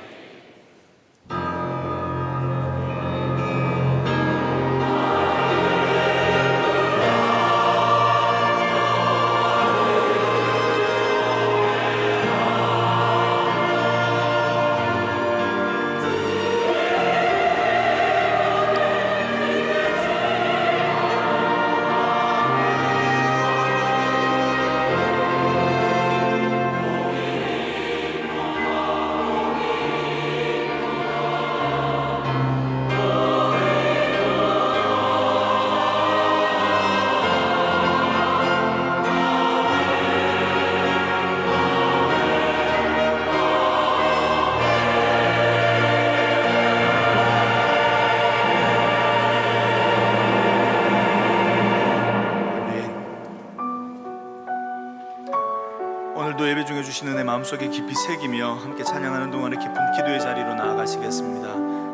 오늘도 예배 중에 주신 은혜 마음속에 깊이 새기며 함께 찬양하는 동안에 깊은 기도의 자리로 나아가시겠습니다.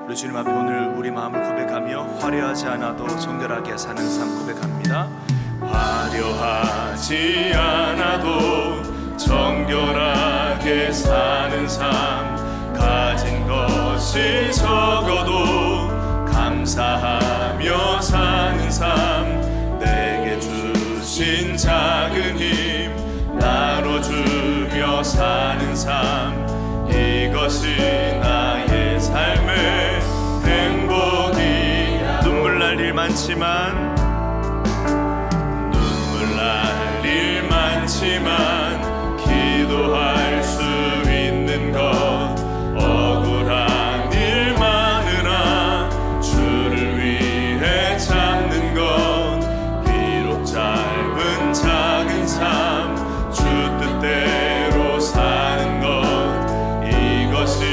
우리 주님 앞에 오늘 우리 마음을 고백하며 화려하지 않아도 정결하게 사는 삶 고백합니다. 화려하지 않아도 정결하게 사는 삶, 가진 것이 적어도 감사하며 사는 삶, 내게 주신 작은 힘 나눠주며 사는 삶, 이것이 나의 삶의 행복이야. 눈물 날 일 많지만 기도할 수 있는 것, 억울한 일 많으나 주를 위해 참는 것, 비록 짧은 작은 삶 주 뜻대로 사는 것, 이것이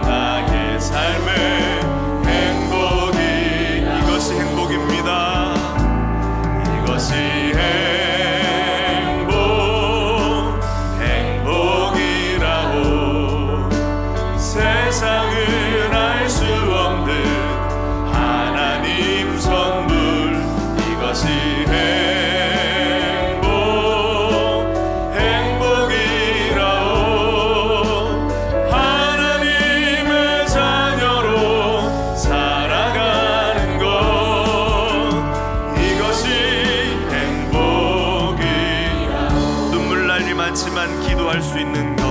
나의 삶의 행복이, 이것이 행복입니다. 이것이 행복, 기도할 수 있는 것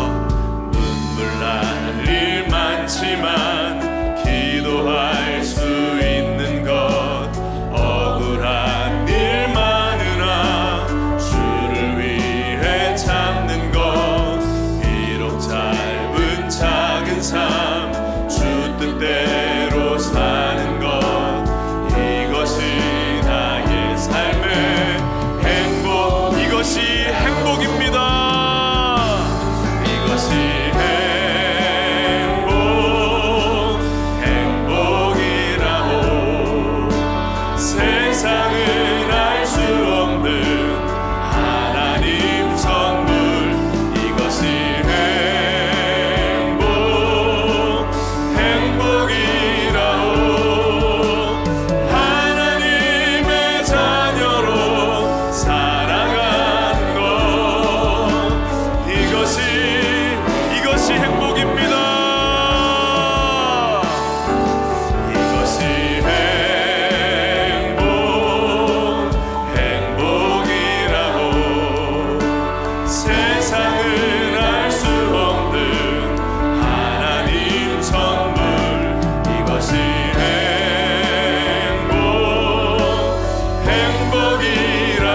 눈물 날 일 많지만 기도할 수 있는 것 억울한 일 많으나 주를 위해 참는 것 비록 짧은 작은 삶 주 뜻대로 사는 것 이것이 나의 삶의 행복 이것이 행복입니다. 이것이 행복이라고 세상은 알 수 없는 하나님 선물 이것이 행복이라고 하나님의 자녀로 살아가는 것 이것이 행복입니다. 이것이 행복이라고 세상은 알 수 없는 하나님 선물 이것이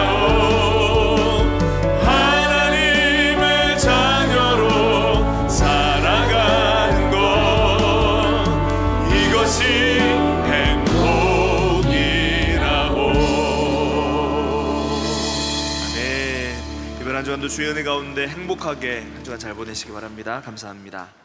행복이라고 하나님의 자녀로 살아가는 것 이것이 행복이라고. 아멘. 이번 한 주간도 주의 은혜 가운데 행복하게 한 주간 잘 보내시기 바랍니다. 감사합니다.